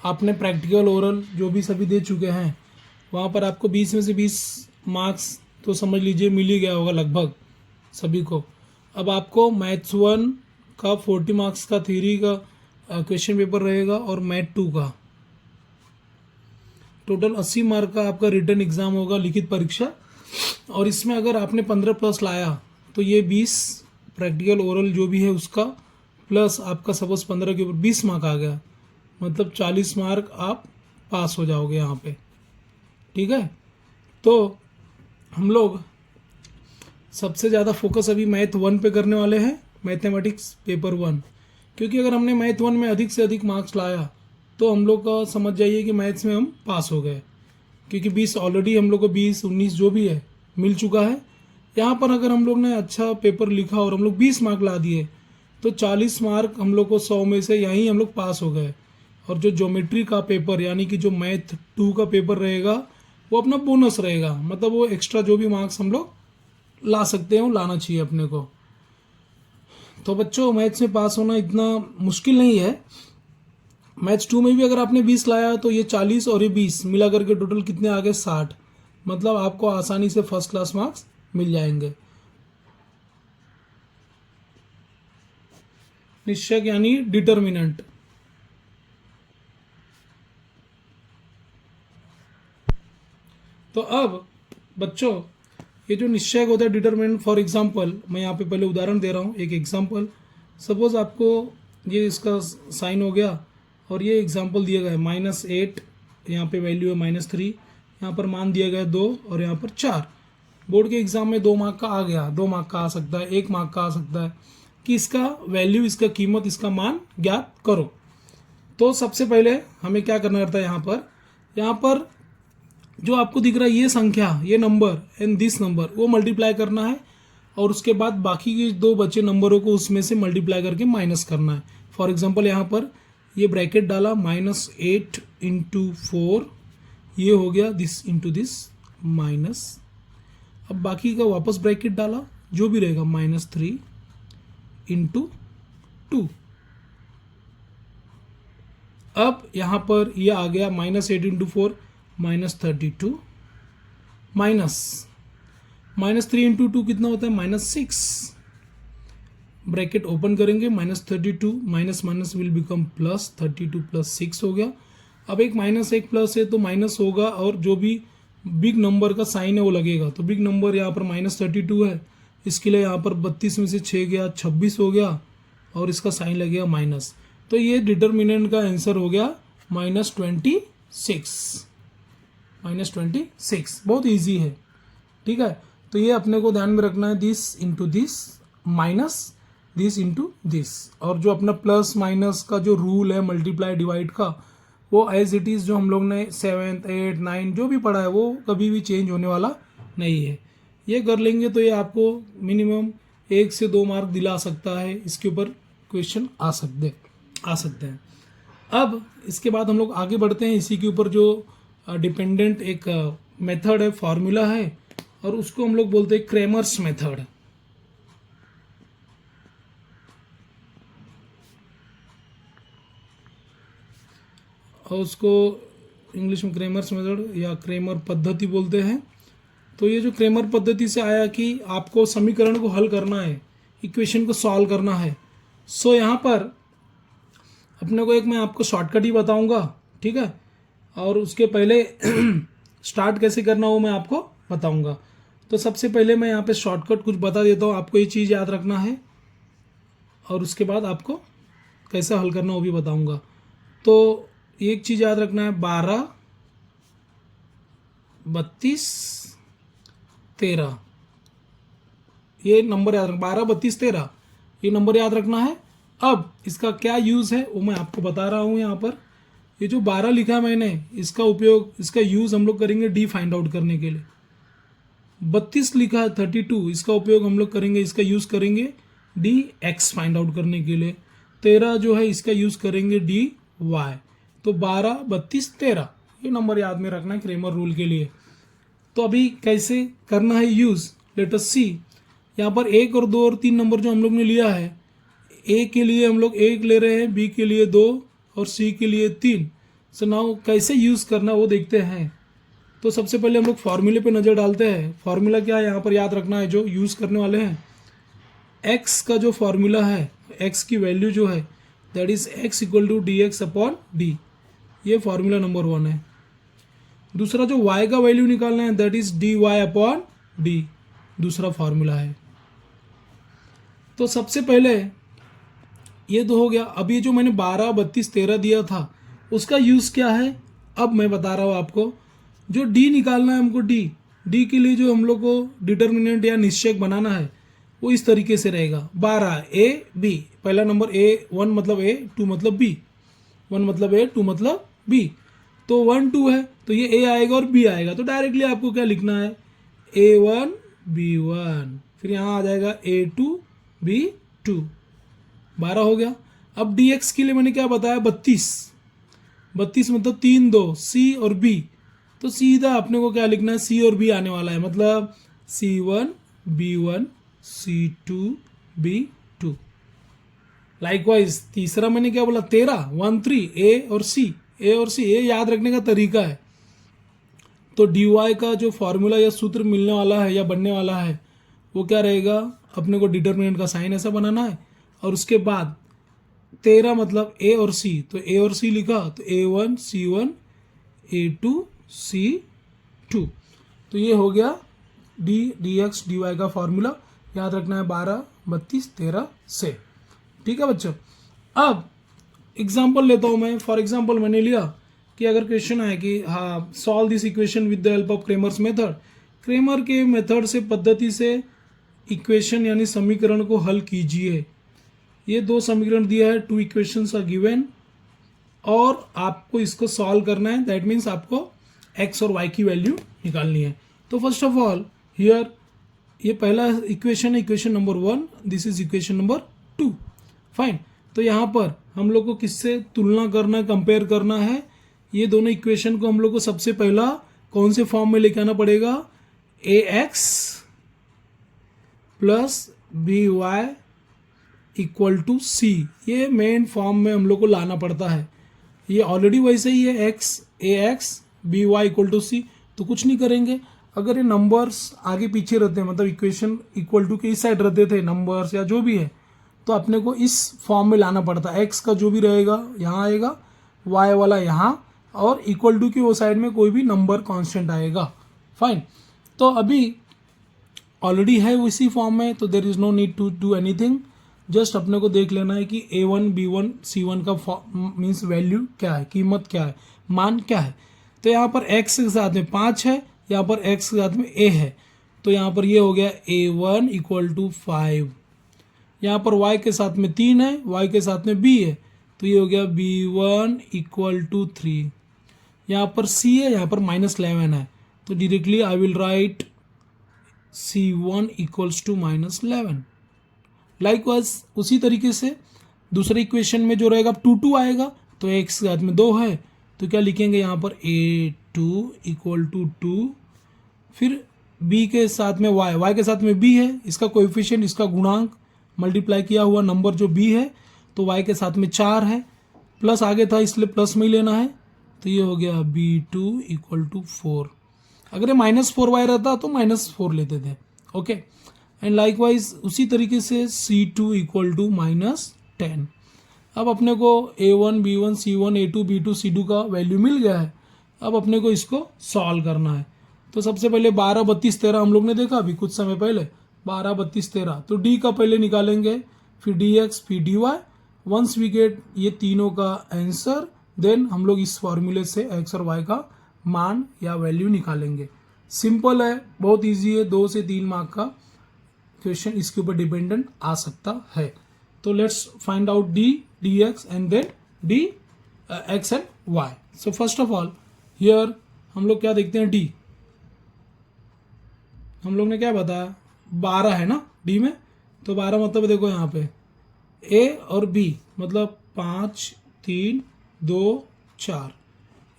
आपने practical oral जो भी सभी दे चुके हैं, वहाँ पर आपको 20 में से 20 मार्क्स तो समझ लीजिए मिल ही गया होगा लगभग सभी को। अब आपको मैथ्स 1 का 40 मार्क्स का थ्योरी का क्वेश्चन पेपर रहेगा और मैथ 2 का टोटल 80 मार्क का आपका रिटर्न एग्ज़ाम होगा, लिखित परीक्षा। और इसमें अगर आपने 15 प्लस लाया तो ये 20 प्रैक्टिकल ओरल जो भी है उसका प्लस आपका सपोज 15 के ऊपर 20 मार्क आ गया, मतलब 40 मार्क आप पास हो जाओगे यहाँ पे। ठीक है, तो हम लोग सबसे ज़्यादा फोकस अभी मैथ 1 पे करने वाले हैं, मैथमेटिक्स पेपर 1, क्योंकि अगर हमने मैथ 1 में अधिक से अधिक मार्क्स लाया तो हम लोग का समझ जाइए कि मैथ्स में हम पास हो गए, क्योंकि 20 ऑलरेडी हम लोग को 20 19 जो भी है मिल चुका है। यहाँ पर अगर हम लोग ने अच्छा पेपर लिखा और हम लोग 20 मार्क ला दिए तो 40 मार्क हम लोग को 100 में से यहीं हम लोग पास हो गए। और जो ज्योमेट्री का पेपर यानी कि जो मैथ 2 का पेपर रहेगा वो अपना बोनस रहेगा, मतलब वो एक्स्ट्रा जो भी मार्क्स हम लोग ला सकते हैं वो लाना चाहिए अपने को। तो बच्चों मैथ्स में पास होना इतना मुश्किल नहीं है। मैथ्स 2 में भी अगर आपने 20 लाया तो ये 40 और ये 20 मिला करके टोटल कितने आ गए 60, मतलब आपको आसानी से फर्स्ट क्लास मार्क्स मिल जाएंगे। निश्चय यानी डिटर्मिनेंट। तो अब बच्चों ये जो निश्चय होता है डिटर्मिनेंट, फॉर एग्जांपल मैं यहाँ पे पहले उदाहरण दे रहा हूँ, एक एग्जांपल। सपोज आपको ये इसका साइन हो गया और ये एग्जांपल दिया गया है -8, यहाँ पे वैल्यू है -3, यहाँ पर मान दिया गया है 2 और यहाँ पर 4। बोर्ड के एग्जाम में 2 मार्क का आ गया, 2 मार्क का आ सकता है, 1 मार्क का आ सकता है कि इसका वैल्यू, इसका कीमत, इसका मान ज्ञात करो। तो सबसे पहले हमें क्या करना रहता है, यहाँ पर जो आपको दिख रहा है ये संख्या, ये नंबर एंड दिस नंबर, वो मल्टीप्लाई करना है और उसके बाद बाकी के 2 बचे नंबरों को उसमें से मल्टीप्लाई करके माइनस करना है। फॉर एग्जांपल यहाँ पर ये ब्रैकेट डाला -8 × 4, ये हो गया दिस इंटू दिस माइनस। अब बाकी का वापस ब्रैकेट डाला जो भी रहेगा -3 × 2। अब यहाँ पर ये आ गया -8 × 4 -32 -3 × 2 कितना होता है -6। ब्रैकेट ओपन करेंगे -32 minus minus will become plus, 32 + 6 हो गया। अब एक माइनस एक प्लस है तो माइनस होगा और जो भी बिग नंबर का साइन है वो लगेगा। तो बिग नंबर यहाँ पर -32 है, इसके लिए यहाँ पर 32 में से 6 गया 26 हो गया और इसका साइन लगेगा माइनस। तो ये डिटर्मिनेंट का आंसर हो गया -26। बहुत इजी है। ठीक है, तो ये अपने को ध्यान में रखना है, this into this minus this into this. और जो अपना प्लस माइनस का जो रूल है मल्टीप्लाई डिवाइड का, वो एज इट इज़ जो हम लोग ने 7th 8th 9 जो भी पढ़ा है वो कभी भी चेंज होने वाला नहीं है। ये कर लेंगे तो ये आपको मिनिमम 1 से 2 मार्क दिला सकता है, इसके ऊपर क्वेश्चन आ सकते हैं। अब इसके बाद हम लोग आगे बढ़ते हैं। इसी के ऊपर जो डिपेंडेंट एक मेथड है, फॉर्मूला है, और उसको हम लोग बोलते हैं क्रेमर्स मेथड। और उसको इंग्लिश में क्रेमर्स मेथड या क्रेमर पद्धति बोलते हैं। तो ये जो क्रेमर पद्धति से आया कि आपको समीकरण को हल करना है, इक्वेशन को सॉल्व करना है। सो यहाँ पर अपने को एक मैं आपको शॉर्टकट ही बताऊंगा, ठीक है, और उसके पहले स्टार्ट कैसे करना वो मैं आपको बताऊंगा। तो सबसे पहले मैं यहाँ पे शॉर्टकट कुछ बता देता हूँ, आपको ये चीज़ याद रखना है और उसके बाद आपको कैसे हल करना वो भी बताऊंगा। तो एक चीज़ याद रखना है, 12 32 13, ये नंबर याद रखना, 12 32 13 ये नंबर याद रखना है। अब इसका क्या यूज़ है वो मैं आपको बता रहा हूँ। यहाँ पर ये जो 12 लिखा है मैंने, इसका उपयोग, इसका यूज़ हम लोग करेंगे डी फाइंड आउट करने के लिए। 32 लिखा है 32, इसका उपयोग हम लोग करेंगे, इसका यूज़ करेंगे डी एक्स फाइंड आउट करने के लिए। 13 जो है इसका यूज़ करेंगे डी वाई। तो 12 32 13 ये नंबर याद में रखना है क्रेमर रूल के लिए। तो अभी कैसे करना है यूज़, लेट अस सी। यहाँ पर 1 और 2 और 3 नंबर जो हम लोग ने लिया है, ए के लिए हम लोग 1 ले रहे हैं, बी के लिए 2 और सी के लिए 3। सो नाउ कैसे यूज़ करना वो देखते हैं। तो सबसे पहले हम लोग फॉर्मूले पे नज़र डालते हैं। फॉर्मूला क्या है यहाँ पर याद रखना है जो यूज़ करने वाले हैं। एक्स का जो फॉर्मूला है, एक्स की वैल्यू जो है that is x equal to d x upon d, ये फॉर्मूला नंबर 1 है। दूसरा जो y का वैल्यू निकालना है that is d y upon d, दूसरा फॉर्मूला है। तो सबसे पहले ये तो हो गया। अब ये जो मैंने 12, 32, 13 दिया था उसका यूज़ क्या है अब मैं बता रहा हूँ आपको। जो d निकालना है हमको, d के लिए जो हम लोग को डिटर्मिनेंट या निश्चयक बनाना है वो इस तरीके से रहेगा। 12 a b, पहला नंबर a, 1 मतलब a, 2 मतलब b, 1 मतलब a, 2 मतलब b। तो 1 2 है तो ये a आएगा और b आएगा, तो डायरेक्टली आपको क्या लिखना है a1 b1, फिर यहाँ आ जाएगा a2 b2, 12 हो गया। अब dx के लिए मैंने क्या बताया 32, 32 मतलब 3 2 c और b, तो सीधा अपने को क्या लिखना है c और b आने वाला है, मतलब c1 b1 c2 b2। Likewise तीसरा मैंने क्या बोला 13, 1 3 a और c, ये याद रखने का तरीका है। तो dy का जो फॉर्मूला या सूत्र मिलने वाला है या बनने वाला है वो क्या रहेगा, अपने को डिटर्मिनेंट का साइन ऐसा बनाना है और उसके बाद 13 मतलब a और c, तो a और c लिखा तो a1 c1 a2 c2, तो ये हो गया dx dy का फॉर्मूला। याद रखना है 12, 32, 13 से। ठीक है बच्चों। अब एग्जाम्पल लेता हूँ मैं। फॉर एग्जाम्पल मैंने लिया कि अगर क्वेश्चन है कि हाँ solve this equation with the help of Cramer's method, Cramer के मेथड से पद्धति से इक्वेशन यानी समीकरण को हल कीजिए। ये 2 समीकरण दिया है, 2 इक्वेशंस आर गिवन और आपको इसको सॉल्व करना है। दैट मीन्स आपको x और y की वैल्यू निकालनी है। तो फर्स्ट ऑफ ऑल हियर ये पहला इक्वेशन है, equation number 1, this is equation number 2। Fine. तो यहाँ पर हम लोग को किससे तुलना करना, कंपेयर करना है, ये दोनों इक्वेशन को हम लोग को सबसे पहला कौन से फॉर्म में लेके आना पड़ेगा, ax plus by equal to c, ये मेन फॉर्म में हम लोग को लाना पड़ता है। ये ऑलरेडी वैसे ही है ax by equal to c, तो कुछ नहीं करेंगे। अगर ये नंबर्स आगे पीछे रहते हैं, मतलब इक्वेशन इक्वल टू के इस साइड रहते थे नंबर्स या जो भी है, तो अपने को इस फॉर्म में लाना पड़ता है। x का जो भी रहेगा यहाँ आएगा, y वाला यहाँ, और इक्वल टू की वो साइड में कोई भी नंबर कांस्टेंट आएगा। फाइन। तो अभी ऑलरेडी है उसी फॉर्म में, तो there is no need to do anything. Just अपने को देख लेना है कि a1 b1 c1 का मीन्स वैल्यू क्या है, कीमत क्या है, मान क्या है। तो यहाँ पर x के साथ में 5 है, यहाँ पर x के साथ में a है, तो यहाँ पर ये हो गया a1 इक्वल टू 5। यहाँ पर y के साथ में 3 है, y के साथ में b है, तो ये हो गया b1 इक्वल टू 3। यहाँ पर c है, यहाँ पर -11 है, तो directly I will write c1 equals to -11। Likewise उसी तरीके से दूसरे इक्वेशन में जो रहेगा 2 आएगा, तो x के साथ में 2 है, तो क्या लिखेंगे यहाँ पर a2 इक्वल टू 2, फिर b के साथ में y के साथ में b है, इसका कोएफिशिएंट, इसका गुणांक मल्टीप्लाई किया हुआ नंबर जो b है, तो y के साथ में 4 है, प्लस आगे था इसलिए प्लस में ही लेना है, तो ये हो गया b2 इक्वल टू 4। अगर ये -4y रहता तो -4 लेते थे। ओके। एंड लाइकवाइज उसी तरीके से c2 इक्वल टू -10। अब अपने को a1 b1 c1 a2 b2 c2 का वैल्यू मिल गया है। अब अपने को इसको सॉल्व करना है। तो सबसे पहले 12 32 13 हम लोग ने देखा अभी कुछ समय पहले, 12 32 13, तो d का पहले निकालेंगे, फिर dx फिर dy। वंस वी गेट ये तीनों का आंसर, देन हम लोग इस फॉर्मूले से x और y का मान या वैल्यू निकालेंगे। सिंपल है, बहुत इजी है, 2 से 3 मार्क का क्वेश्चन इसके ऊपर डिपेंडेंट आ सकता है। तो let's find out d dx and then d x and y। So first of all here हम लोग क्या देखते हैं, d हम लोग ने क्या बताया 12 है ना d में, तो 12 मतलब देखो यहाँ पे a और b मतलब 5 3 2 4,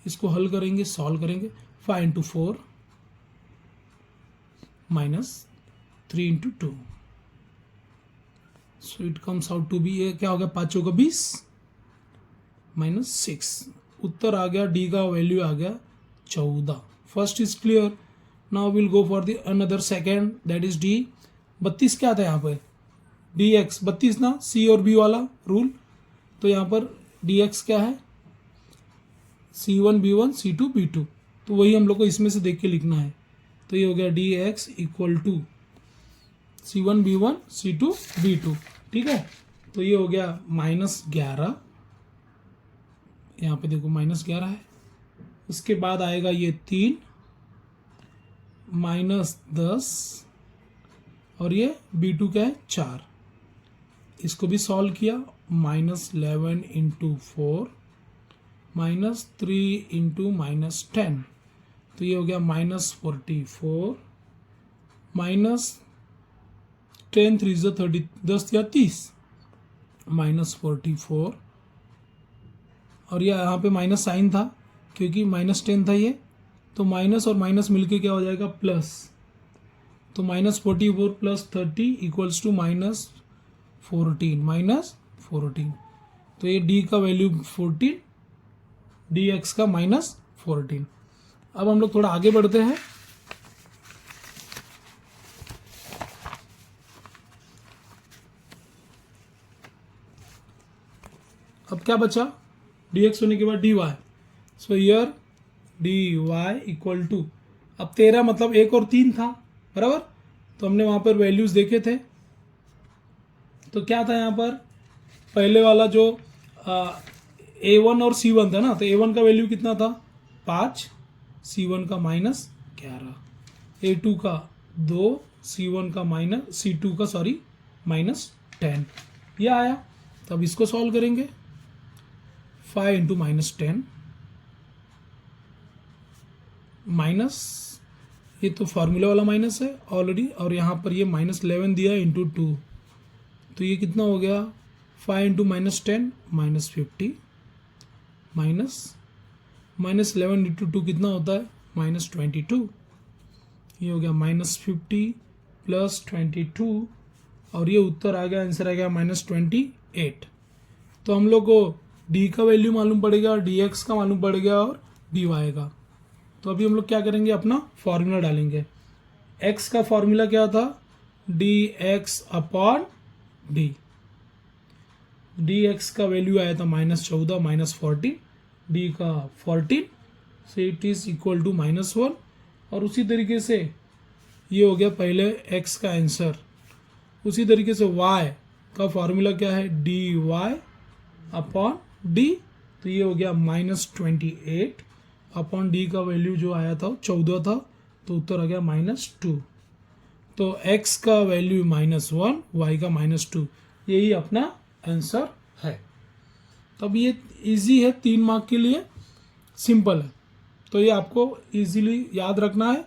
इसको हल करेंगे, सॉल्व करेंगे। 5 into 4 -3 into 2, so it comes out to be, ये क्या हो गया 5 होगा 20 -6, उत्तर आ गया, डी का वैल्यू आ गया 14. First is clear. Now will go for the another second, that is D. 32 क्या था यहाँ पे, डी एक्स 32 ना, सी और बी वाला रूल. तो यहाँ पर डी एक्स क्या है, C1 B1 C2 B2. तो वही हम लोग को इसमें से देख के लिखना है. तो ये हो गया D x equal to C1 B1 C2 B2. ठीक है. तो ये हो गया -11. यहाँ पे देखो -11 है. उसके बाद आएगा ये 3 -10 और ये B2 क्या है 4. इसको भी सॉल्व किया. -11 इंटू 4 -3 इंटू -10. तो ये हो गया -44 -10 3 30 10 या 30 -44. और ये यहाँ पे माइनस साइन था क्योंकि -10 था ये. तो माइनस और माइनस मिलके क्या हो जाएगा प्लस. तो -44 प्लस 30 इक्वल्स टू -14. तो ये डी का वैल्यू 14, डी एक्स का -14. अब हम लोग थोड़ा आगे बढ़ते हैं. अब क्या बचा, डी एक्स होने के बाद d y. So here d y equal to, अब 13 मतलब 1 और 3 था बराबर. तो हमने वहाँ पर वैल्यूज़ देखे थे. तो क्या था यहाँ पर, पहले वाला जो A1 और C1 था ना, तो A1 का वैल्यू कितना था 5, C1 का -11, A2 का 2, C1 का C2 का -10. ये आया. तब इसको सॉल्व करेंगे. 5 इंटू -10 माइनस, ये तो फार्मूला वाला माइनस है ऑलरेडी, और यहाँ पर ये -11 दिया इंटू 2. तो ये कितना हो गया 5 इंटू -10 -50 -11 इंटू 2 कितना होता है -22. ये हो गया -50 प्लस 22 और ये उत्तर आ गया, आंसर आ गया -28. तो हम लोग को डी का वैल्यू मालूम पड़ेगा, डी एक्स का मालूम पड़ेगा और डी वाई का. तो अभी हम लोग क्या करेंगे, अपना फॉर्मूला डालेंगे. एक्स का फॉर्मूला क्या था, d x upon d. D x का वैल्यू आया था -14 -14, डी का 14, so it is equal to -1. और उसी तरीके से ये हो गया पहले एक्स का आंसर. उसी तरीके से वाई का फॉर्मूला क्या है, डी वाई अपॉन डी. तो ये हो गया -28 अपॉन डी का वैल्यू जो आया था 14 था, तो उत्तर आ गया -2. तो x का वैल्यू -1, y का -2. यही अपना आंसर है. तब ये इजी है, 3 मार्क के लिए सिंपल है. तो ये आपको इजीली याद रखना है.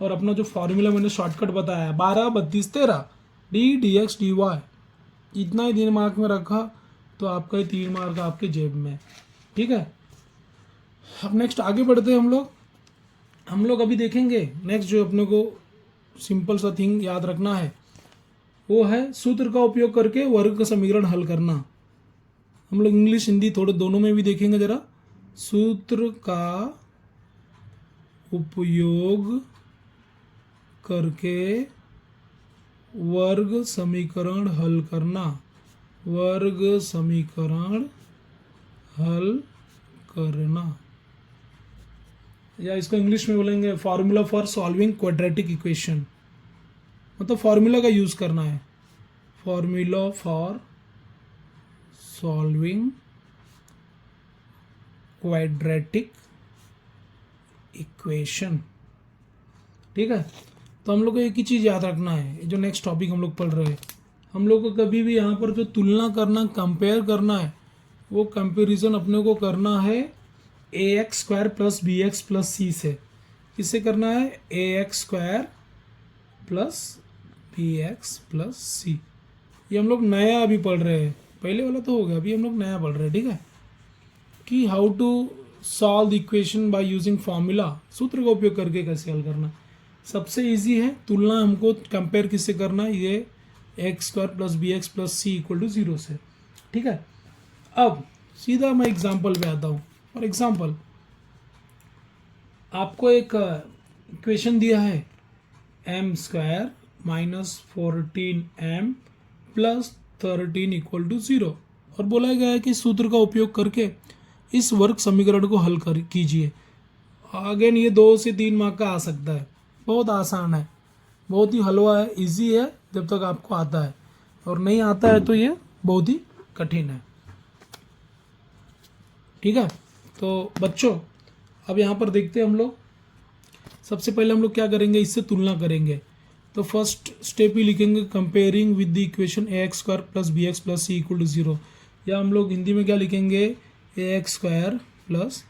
और अपना जो फॉर्मूला मैंने शॉर्टकट बताया है 12 32 13 d d x d y, इतना ही 3 मार्क में रखा तो आपका ही 3 मार्क आपके जेब में. ठीक है. अब नेक्स्ट आगे बढ़ते हैं हम लोग अभी देखेंगे नेक्स्ट जो अपने को सिंपल सा थिंग याद रखना है वो है सूत्र का उपयोग करके वर्ग का समीकरण हल करना. हम लोग इंग्लिश हिंदी थोड़े दोनों में भी देखेंगे जरा. सूत्र का उपयोग करके वर्ग समीकरण हल करना. वर्ग समीकरण हल करना, या इसको इंग्लिश में बोलेंगे formula for solving quadratic equation. मतलब फॉर्मूला का यूज करना है. Formula for solving quadratic equation. ठीक है. तो हम लोग को एक ही चीज़ याद रखना है, जो नेक्स्ट टॉपिक हम लोग पढ़ रहे हैं, हम लोग को कभी भी यहाँ पर जो तुलना करना, कंपेयर करना है, वो कंपेरिजन अपने को करना है ax² plus bx plus c से. किससे करना है, ax² plus bx plus c. ये हम लोग नया अभी पढ़ रहे हैं, पहले वाला तो हो गया, अभी हम लोग नया पढ़ रहे हैं. ठीक है. कि how to solve the equation by using formula, सूत्र का उपयोग करके कैसे हल करना. सबसे इजी है. तुलना हमको कंपेयर किससे करना है, ये ax² plus bx plus c equal to 0 से. ठीक है. अब सीधा मैं एग्जाम्पल पे आता हूँ. फॉर एग्जाम्पल आपको एक इक्वेशन दिया है m square minus 14m plus 13 equal to 0 और बोला गया है कि इस सूत्र का उपयोग करके इस वर्ग समीकरण को हल कर कीजिए। अगेन ये 2 से 3 मार्क का आ सकता है, बहुत आसान है, बहुत ही हलवा है, इजी है जब तक आपको आता है, और नहीं आता है तो ये बहुत ही कठिन है। ठीक है, तो बच्चों अब यहाँ पर देखते हैं हम लोग। सबसे पहले हम लोग क्या करेंगे, इससे तुलना करेंगे। तो फर्स्ट स्टेप ही लिखेंगे comparing with the equation A X square plus B X plus C equal to 0, या हम लोग हिंदी में क्या लिखेंगे, A X square plus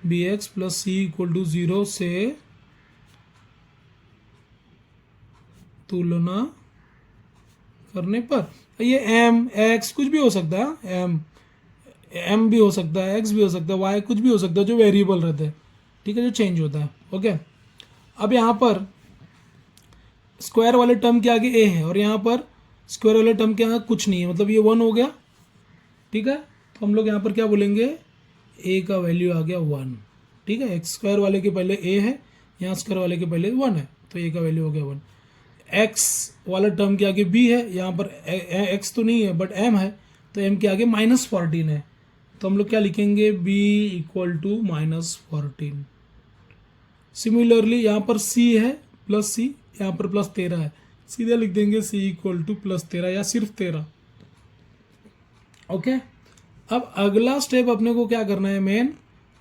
B X plus C equal to 0 से तुलना करने पर, ये एम एक्स कुछ भी हो सकता है, एम भी हो सकता है, एक्स भी हो सकता है, वाई कुछ भी हो सकता है जो वेरिएबल रहते हैं, ठीक है, जो चेंज होता है। ओके, अब यहाँ पर स्क्वायर वाले टर्म के आगे ए है और यहाँ पर स्क्वायर वाले टर्म के आगे कुछ नहीं है, मतलब ये 1 हो गया। ठीक है, तो हम लोग यहाँ पर क्या बोलेंगे, ए का वैल्यू आ गया 1। ठीक है, एक्स स्क्वायर वाले के पहले ए है, यहाँ स्क्वायर वाले के पहले 1 है, तो ए का वैल्यू हो गया 1। एक्स वाला टर्म के आगे बी है, यहाँ पर एक्स तो नहीं है बट एम है, तो एम के आगे -14 है, तो हम लोग क्या लिखेंगे, b इक्वल टू -14। सिमिलरली यहाँ पर c है प्लस c, यहाँ पर +13 है, सीधे लिख देंगे c इक्वल टू +13 या सिर्फ 13। ओके, अब अगला स्टेप अपने को क्या करना है, मेन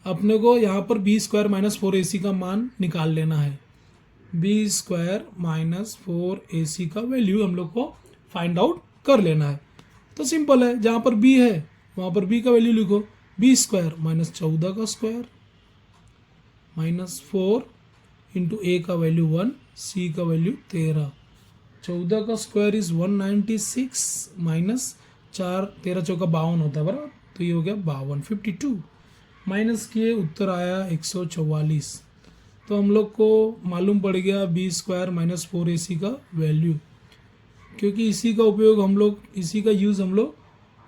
अपने को यहाँ पर b स्क्वायर माइनस 4ac का मान निकाल लेना है। b स्क्वायर माइनस 4ac का वैल्यू हम लोग को फाइंड आउट कर लेना है। तो सिंपल है, जहाँ पर b है वहाँ पर b का वैल्यू लिखो, b स्क्वायर माइनस 14 का स्क्वायर माइनस 4 इंटू a का वैल्यू 1, c का वैल्यू 13, 14 का स्क्वायर इज 196 माइनस 4, 13 चौका 52 होता है बराबर, तो ये हो गया 52, 52 माइनस किए उत्तर आया 144। तो हम लोग को मालूम पड़ गया b स्क्वायर माइनस 4ac का वैल्यू, क्योंकि इसी का उपयोग हम लोग, इसी का यूज़ हम लोग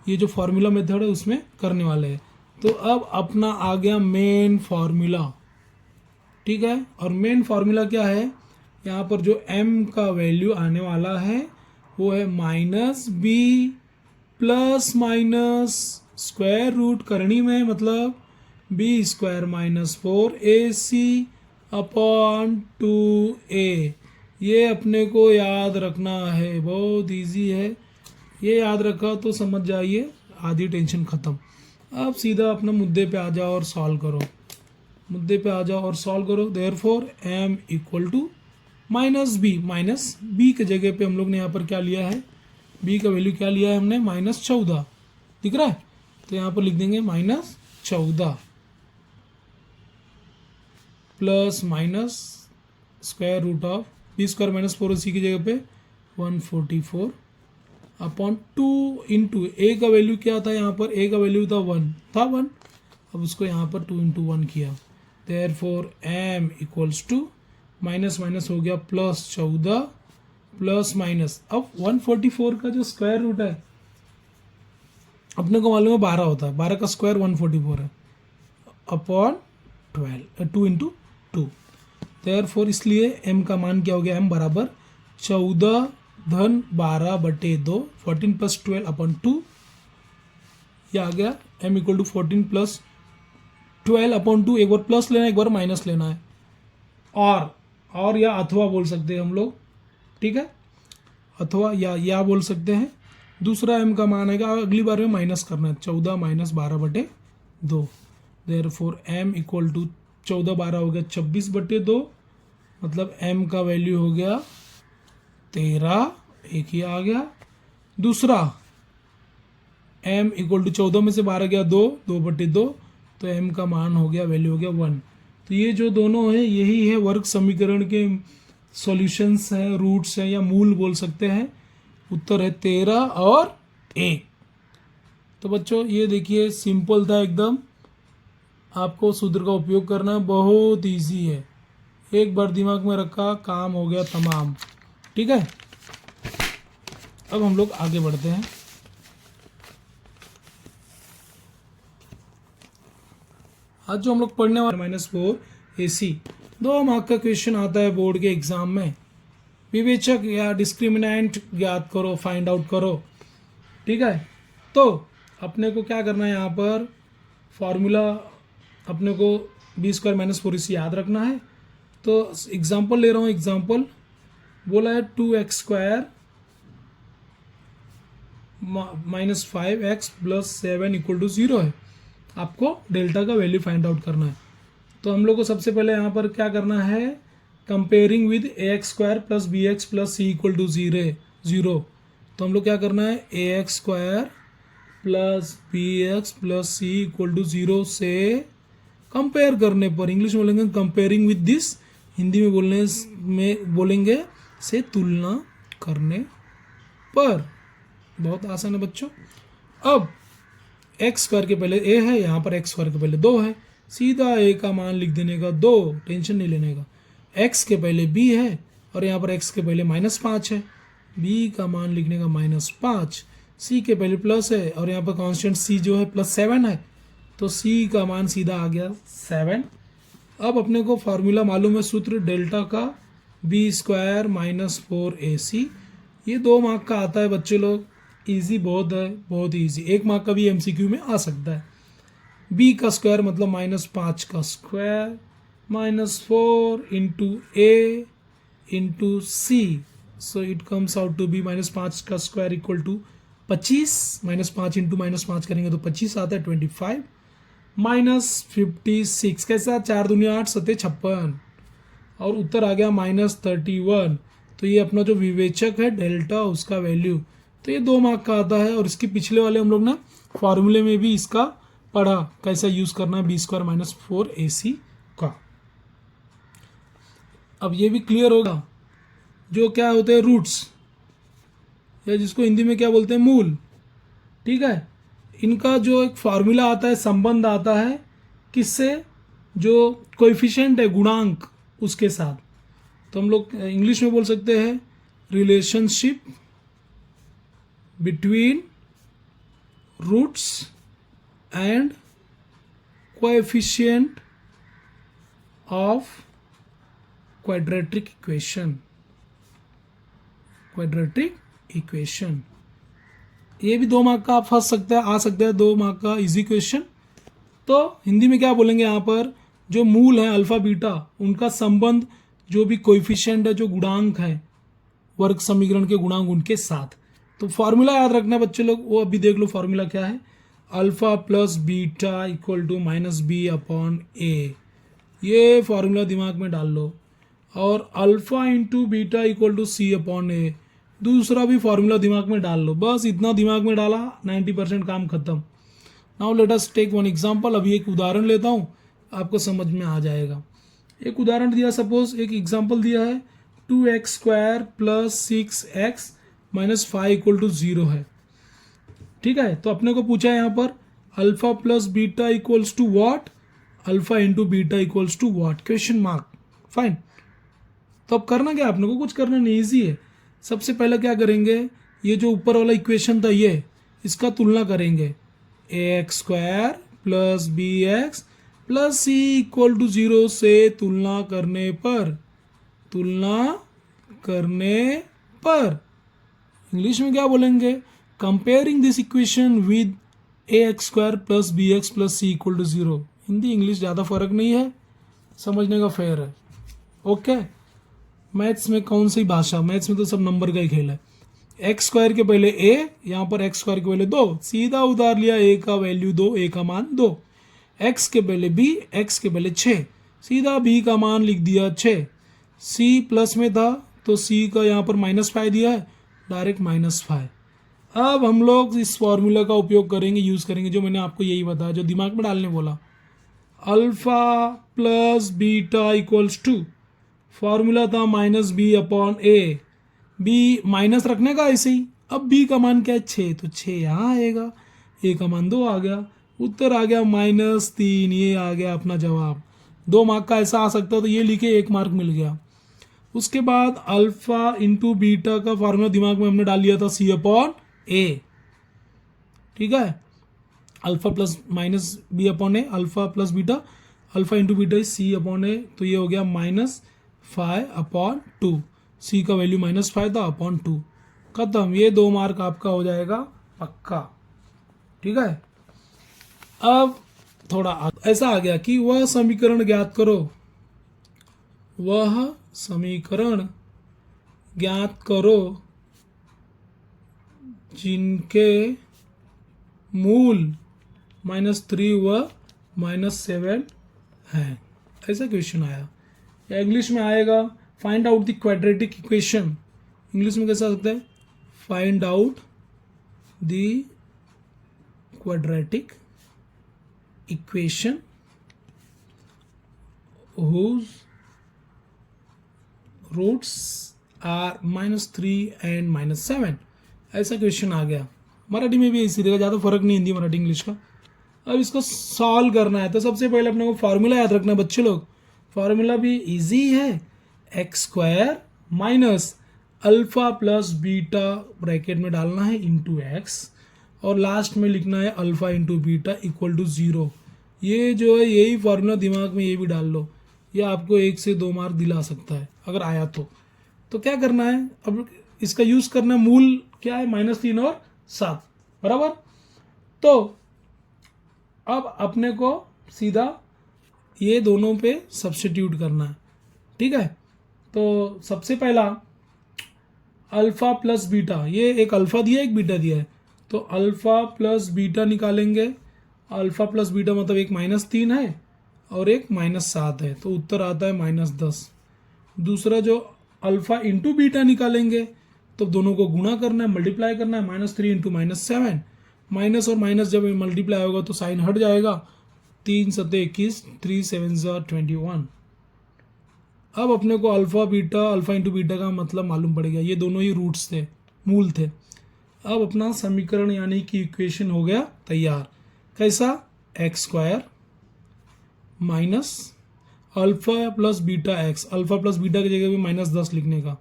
ये जो फार्मूला मेथड है उसमें करने वाले हैं। तो अब अपना आ गया मेन फार्मूला। ठीक है, और मेन फार्मूला क्या है, यहाँ पर जो m का वैल्यू आने वाला है वो है -b plus minus square root करनी में, मतलब b square minus 4ac upon 2a। ये अपने को याद रखना है, बहुत इजी है, ये याद रखा तो समझ जाइए आधी टेंशन ख़त्म। अब सीधा अपने मुद्दे पे आ जाओ और सॉल्व करो, मुद्दे पे आ जाओ और सॉल्व करो। Therefore m equal to -b, minus b के जगह पे हम लोग ने यहाँ पर क्या लिया है, b का वैल्यू क्या लिया है हमने, -14 दिख रहा है, तो यहाँ पर लिख देंगे -14 plus minus square root of b square minus 4ac की जगह पे 144 अपॉन 2 इंटू a का वैल्यू क्या था, यहाँ पर a का वैल्यू था 1, अब उसको यहाँ पर 2 इंटू 1 किया। Therefore m equals to minus minus हो गया +14 प्लस माइनस, अब 144 का जो स्क्वायर रूट है अपने को मालूम है 12 होता है, 12 का स्क्वायर 144 है अपॉन 2 इंटू 2। देयरफॉर इसलिए m का मान क्या हो गया, m बराबर 14 धन 12 बटे 2, 14 प्लस 12 अपॉन 2, ये आ गया m equal to 14 plus 12 upon 2, एक बार प्लस लेना है एक बार माइनस लेना है, और या अथवा बोल सकते हैं हम लोग। ठीक है, अथवा या बोल सकते हैं। दूसरा m का मान आएगा, अगली बार में माइनस करना है, 14 माइनस 12 बटे 2। देयरफॉर m इक्वल टू 14 12 हो गया 26 बटे 2, मतलब m का वैल्यू हो गया 13, एक ही आ गया। दूसरा m इक्वल टू 14 में से 12 गया 2 बटे 2, तो m का मान हो गया, वैल्यू हो गया 1। तो ये जो दोनों है यही है वर्ग समीकरण के सॉल्यूशंस हैं, रूट्स हैं या मूल बोल सकते हैं। उत्तर है 13 और 1। तो बच्चों ये देखिए सिंपल था एकदम, आपको सूत्र का उपयोग करना बहुत इजी है, एक बार दिमाग में रखा काम हो गया तमाम। ठीक है, अब हम लोग आगे बढ़ते हैं। आज जो हम लोग पढ़ने वाले -4 AC 2 मार्क का क्वेश्चन आता है बोर्ड के एग्जाम में। विवेचक या डिस्क्रिमिनेंट ज्ञात करो, फाइंड आउट करो। ठीक है, तो अपने को क्या करना है, यहाँ पर फॉर्मूला अपने को b² - 4AC याद रखना है। तो एग्जाम्पल ले रहा हूँ, एग्जाम्पल बोला है 2x² - 5x + 7 = 0 है। आपको डेल्टा का वैल्यू फाइंड आउट करना है। तो हम लोग को सबसे पहले यहाँ पर क्या करना है, comparing with ax² + bx + c = 0। तो हम लोग क्या करना है, ax² + bx + c = 0 से कंपेयर करने पर, इंग्लिश में बोलेंगे कंपेयरिंग विद दिस, हिंदी में बोलेंगे से तुलना करने पर। बहुत आसान है बच्चों। अब x² के पहले a है, यहाँ पर x² के पहले 2 है, सीधा a का मान लिख देने का 2, टेंशन नहीं लेने का। x के पहले b है और यहाँ पर x के पहले -5 है, b का मान लिखने का -5। c के पहले प्लस है और यहाँ पर कांस्टेंट c जो है +7 है, तो c का मान सीधा आ गया 7। अब अपने को फार्मूला मालूम है, सूत्र डेल्टा का b² - 4AC। ये 2 मार्क का आता है बच्चे लोग, इजी बहुत है, बहुत ईजी। 1 मार्क का भी MCQ में आ सकता है। b का स्क्वायर मतलब -5 का square -4 × a × c, so it comes out to be -5 का स्क्वायर इक्वल टू 25, -5 × -5 करेंगे तो 25 आता है, 25 -56 कैसा, 4 दूनी 8 सत्ते 56 और उत्तर आ गया -31। तो ये अपना जो विवेचक है डेल्टा, उसका वैल्यू, तो ये 2 मार्क का आता है। और इसके पिछले वाले हम लोग ना फॉर्मूले में भी इसका पढ़ा, कैसा यूज करना है b² - 4AC का। अब ये भी क्लियर होगा, जो क्या होते हैं रूट्स, या जिसको हिंदी में क्या बोलते हैं, मूल। ठीक है, इनका जो एक फार्मूला आता है, संबंध आता है किससे, जो कोएफिशिएंट है, गुणांक, उसके साथ। तो हम लोग इंग्लिश में बोल सकते हैं relationship between roots and coefficient of quadratic equation. ये भी 2 मार्क का आप फंस सकते हैं, आ सकता है 2 मार्क का इजी क्वेश्चन। तो हिंदी में क्या बोलेंगे, यहाँ पर जो मूल है अल्फा बीटा, उनका संबंध, जो भी कोएफिशिएंट है, जो गुणांक है, वर्ग समीकरण के गुणांक, उनके साथ। तो फॉर्मूला याद रखना बच्चे लोग, वो अभी देख लो फॉर्मूला क्या है, अल्फा + बीटा = -b/a। ये फॉर्मूला दिमाग में डाल लो। और अल्फा × बीटा = c/a, दूसरा भी फॉर्मूला दिमाग में डाल लो। बस इतना दिमाग में डाला, 90% काम खत्म। Now let us take one example. अभी एक उदाहरण लेता हूँ, आपको समझ में आ जाएगा। एक उदाहरण दिया, सपोज एक एग्जांपल दिया है 2x² + 6x - 5 = 0 है। ठीक है, तो अपने को पूछा है यहाँ पर alpha + beta = what, alpha × beta = what, question mark. Fine. तो अब करना क्या, अपने को कुछ करना नहीं, ईजी है। सबसे पहले क्या करेंगे, ये जो ऊपर वाला इक्वेशन था, ये इसका तुलना करेंगे, ax² + bx + c = 0 से तुलना करने पर इंग्लिश में क्या बोलेंगे, comparing this equation with ax² + bx + c = 0। Hindi English ज़्यादा फर्क नहीं है, समझने का फेयर है। ओके, मैथ्स में कौन सी भाषा, मैथ्स में तो सब नंबर का ही खेल है। x² के पहले a, यहाँ पर x² के पहले 2, सीधा उतार लिया, a का वैल्यू 2, a का मान 2। x के पहले b, x के पहले 6, सीधा b का मान लिख दिया 6। c प्लस में था तो c का यहाँ पर -5 दिया है, डायरेक्ट -5। अब हम लोग इस फॉर्मूला का उपयोग करेंगे, यूज करेंगे, जो मैंने आपको यही बताया, जो दिमाग में डालने बोला, अल्फा + बीटा = फॉर्मूला था -b/a, b माइनस रखने का ऐसे ही। अब b का मान क्या है, 6, तो 6 यहाँ आएगा, a का मान 2 आ गया, उत्तर आ गया -3। ये आ गया अपना जवाब। 2 मार्क का ऐसा आ सकता है, तो ये लिखे, 1 मार्क मिल गया। उसके बाद अल्फा × बीटा का फार्मूला दिमाग में हमने डाल लिया था c/a। ठीक है, alpha plus minus B upon A, alpha plus beta, alpha into beta is C upon A, तो ये हो गया -5/2, सी का वैल्यू -5 था अपॉन 2, खत्म। ये 2 मार्क आपका हो जाएगा पक्का, ठीक है। अब थोड़ा ऐसा आ गया कि वह समीकरण ज्ञात करो, वह समीकरण ज्ञात करो जिनके मूल -3 व -7 हैं, ऐसा क्वेश्चन आया। या इंग्लिश में आएगा find out the quadratic equation, English में कैसा आ सकता है, find out the quadratic equation whose roots are -3 and -7, ऐसा क्वेश्चन आ गया। मराठी में भी इसी रहेगा, ज़्यादा फर्क नहीं हिंदी मराठी इंग्लिश का। अब इसको सॉल्व करना है तो सबसे पहले अपने को फार्मूला याद रखना है बच्चे लोग। फार्मूला भी इजी है, x² minus alpha plus beta bracket में डालना है इंटू एक्स, और लास्ट में लिखना है alpha into beta equal to 0। ये जो है यही फार्मूला दिमाग में ये भी डाल लो, ये आपको 1 से 2 मार्क दिला सकता है अगर आया तो क्या करना है, अब इसका यूज करना है, मूल क्या है -3 और 7 बराबर। तो अब अपने को सीधा ये दोनों पे सब्स्टिट्यूट करना है, ठीक है। तो सबसे पहला अल्फा प्लस बीटा, ये एक अल्फा दिया एक बीटा दिया है, तो अल्फा प्लस बीटा निकालेंगे। अल्फा प्लस बीटा मतलब एक -3 है और एक -7 है, तो उत्तर आता है -10। दूसरा जो अल्फा इंटू बीटा निकालेंगे, तो दोनों को गुणा करना है, मल्टीप्लाई करना है, -3 इंटू -7, माइनस और माइनस जब मल्टीप्लाई होगा तो साइन हट जाएगा, 3 सत्ते 21, 3 7 21। अब अपने को alpha beta, alpha into beta का मतलब मालूम पड़ गया, ये दोनों ही रूट्स थे, मूल थे। अब अपना समीकरण यानी कि इक्वेशन हो गया तैयार। कैसा, x² minus alpha plus beta x, alpha plus beta की जगह पे -10 लिखने का,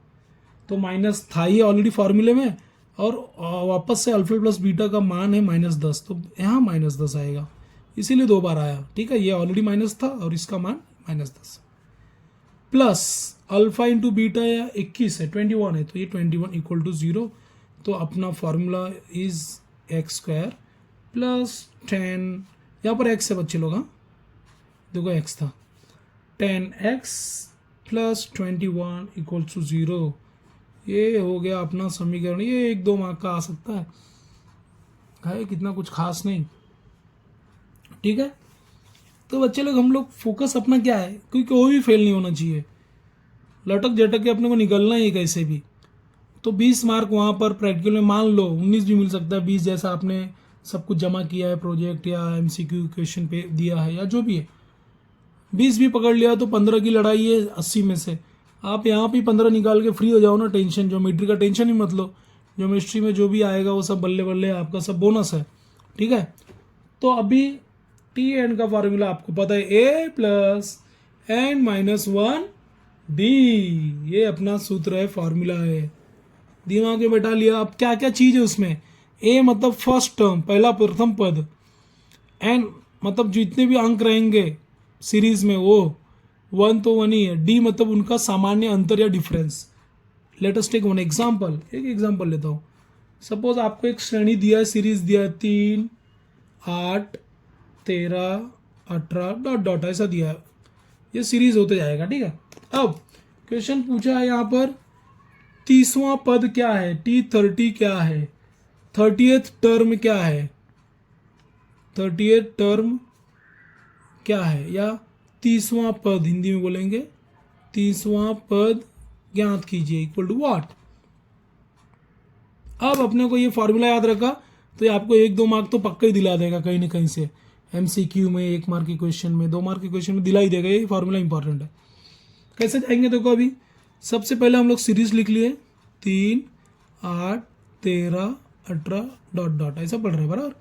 तो माइनस था ही ऑलरेडी फार्मूले में, और वापस से अल्फा प्लस बीटा का मान है -10, तो यहाँ -10 आएगा, इसीलिए 2 बार आया, ठीक है। ये ऑलरेडी माइनस था और इसका मान -10, प्लस अल्फा इंटू बीटा या 21 है, 21 है, तो ये 21 इक्वल टू 0। तो अपना फार्मूला इज x² प्लस 10, यहाँ पर x से बच्चे लोग, हाँ देखो x था, 10x प्लस 21 इक्वल टू 0। ये हो गया अपना समीकरण। ये 1-2 मार्क का आ सकता है, कितना कुछ खास नहीं, ठीक है। तो बच्चे लोग हम लोग फोकस अपना क्या है, क्योंकि कोई भी फेल नहीं होना चाहिए, लटक झटक के अपने को निकलना ही कैसे भी। तो 20 मार्क वहाँ पर प्रैक्टिकल में मान लो 19 भी मिल सकता है, 20 जैसा आपने सब कुछ जमा किया है, प्रोजेक्ट या MCQ क्वेश्चन पे दिया है या जो भी है, 20 भी पकड़ लिया तो 15 की लड़ाई है 80 में से। आप यहाँ पे 15 निकाल के फ्री हो जाओ ना, टेंशन, ज्योमेट्री का टेंशन ही मत लो, ज्योमेट्री में जो भी आएगा वो सब बल्ले बल्ले आपका सब बोनस है, ठीक है। तो अभी Tn का फार्मूला आपको पता है, a प्लस n-1 d, ये अपना सूत्र है, फार्मूला है, दिमाग में बैठा लिया। अब क्या क्या चीज़ है उसमें, a मतलब फर्स्ट टर्म, पहला प्रथम पद, n मतलब जितने भी अंक रहेंगे सीरीज में वो 1 तो 1 ही है, d मतलब उनका सामान्य अंतर या difference. Let us take one example, एक एग्जांपल लेता हूँ। सपोज आपको एक श्रेणी दिया है, सीरीज दिया है 3, 8, 13, 18 डॉट डॉट ऐसा दिया है, ये सीरीज होते जाएगा, ठीक है। अब क्वेश्चन पूछा है यहाँ पर 30वां पद क्या है, T30 क्या है, 30th टर्म क्या है, 30th टर्म क्या है, या 30वां पद हिंदी में बोलेंगे, 30वां पद ज्ञात कीजिए इक्वल टू व्हाट। अब अपने को ये फार्मूला याद रखा तो ये आपको 1-2 मार्क तो पक्का ही दिला देगा कहीं ना कहीं से, MCQ में, 1 मार्क के क्वेश्चन में, 2 मार्क के क्वेश्चन में दिला ही देगा, ये फार्मूला इंपॉर्टेंट है। कैसे जाएंगे देखो, अभी सबसे पहले हम लोग सीरीज लिख लिए, 3, 8, 13, 18 डॉट डॉट ऐसा पढ़ रहे हैं बराबर।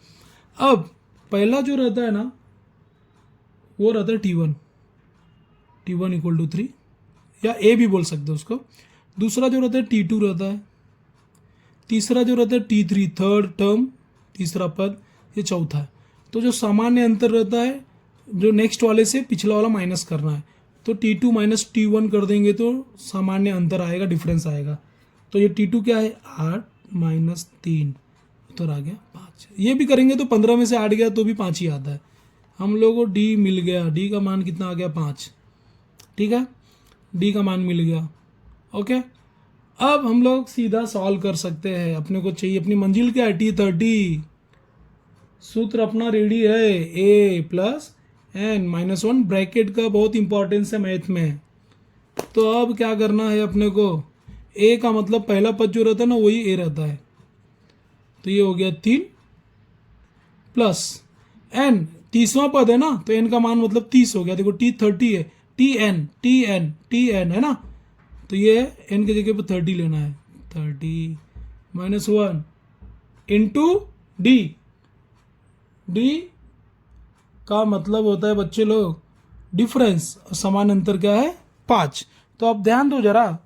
अब पहला जो रहता है ना वो रहता है T1 इक्वल टू 3, या A भी बोल सकते हो उसको। दूसरा जो रहता है T2 रहता है, तीसरा जो रहता है T3 थर्ड टर्म, तीसरा पद, ये चौथा है। तो जो सामान्य अंतर रहता है जो नेक्स्ट वाले से पिछला वाला माइनस करना है, तो T2 माइनस T1 कर देंगे तो सामान्य अंतर आएगा, डिफरेंस आएगा। तो ये T2 क्या है 8 माइनस 3, उत्तर आ गया 5। ये भी करेंगे तो 15 में से 8 गया तो भी 5 ही आता है। हम लोग को D मिल गया, D का मान कितना आ गया 5, ठीक है, D का मान मिल गया। ओके, अब हम लोग सीधा सॉल्व कर सकते हैं। अपने को चाहिए, अपनी मंजिल क्या है T30, सूत्र अपना रेडी है, A plus n minus 1, bracket का बहुत इंपॉर्टेंस है मैथ में। तो अब क्या करना है अपने को, A का मतलब पहला पद जो रहता है ना वही A रहता है, तो ये हो गया 3 प्लस n, 30वां पद है ना, तो n का मान मतलब 30 हो गया। देखो T30 है, Tn है ना, तो ये n की जगह पर 30 लेना है, 30 माइनस 1 इंटू D, D का मतलब होता है बच्चे लोग डिफरेंस, और समान अंतर क्या है 5। तो आप ध्यान दो जरा,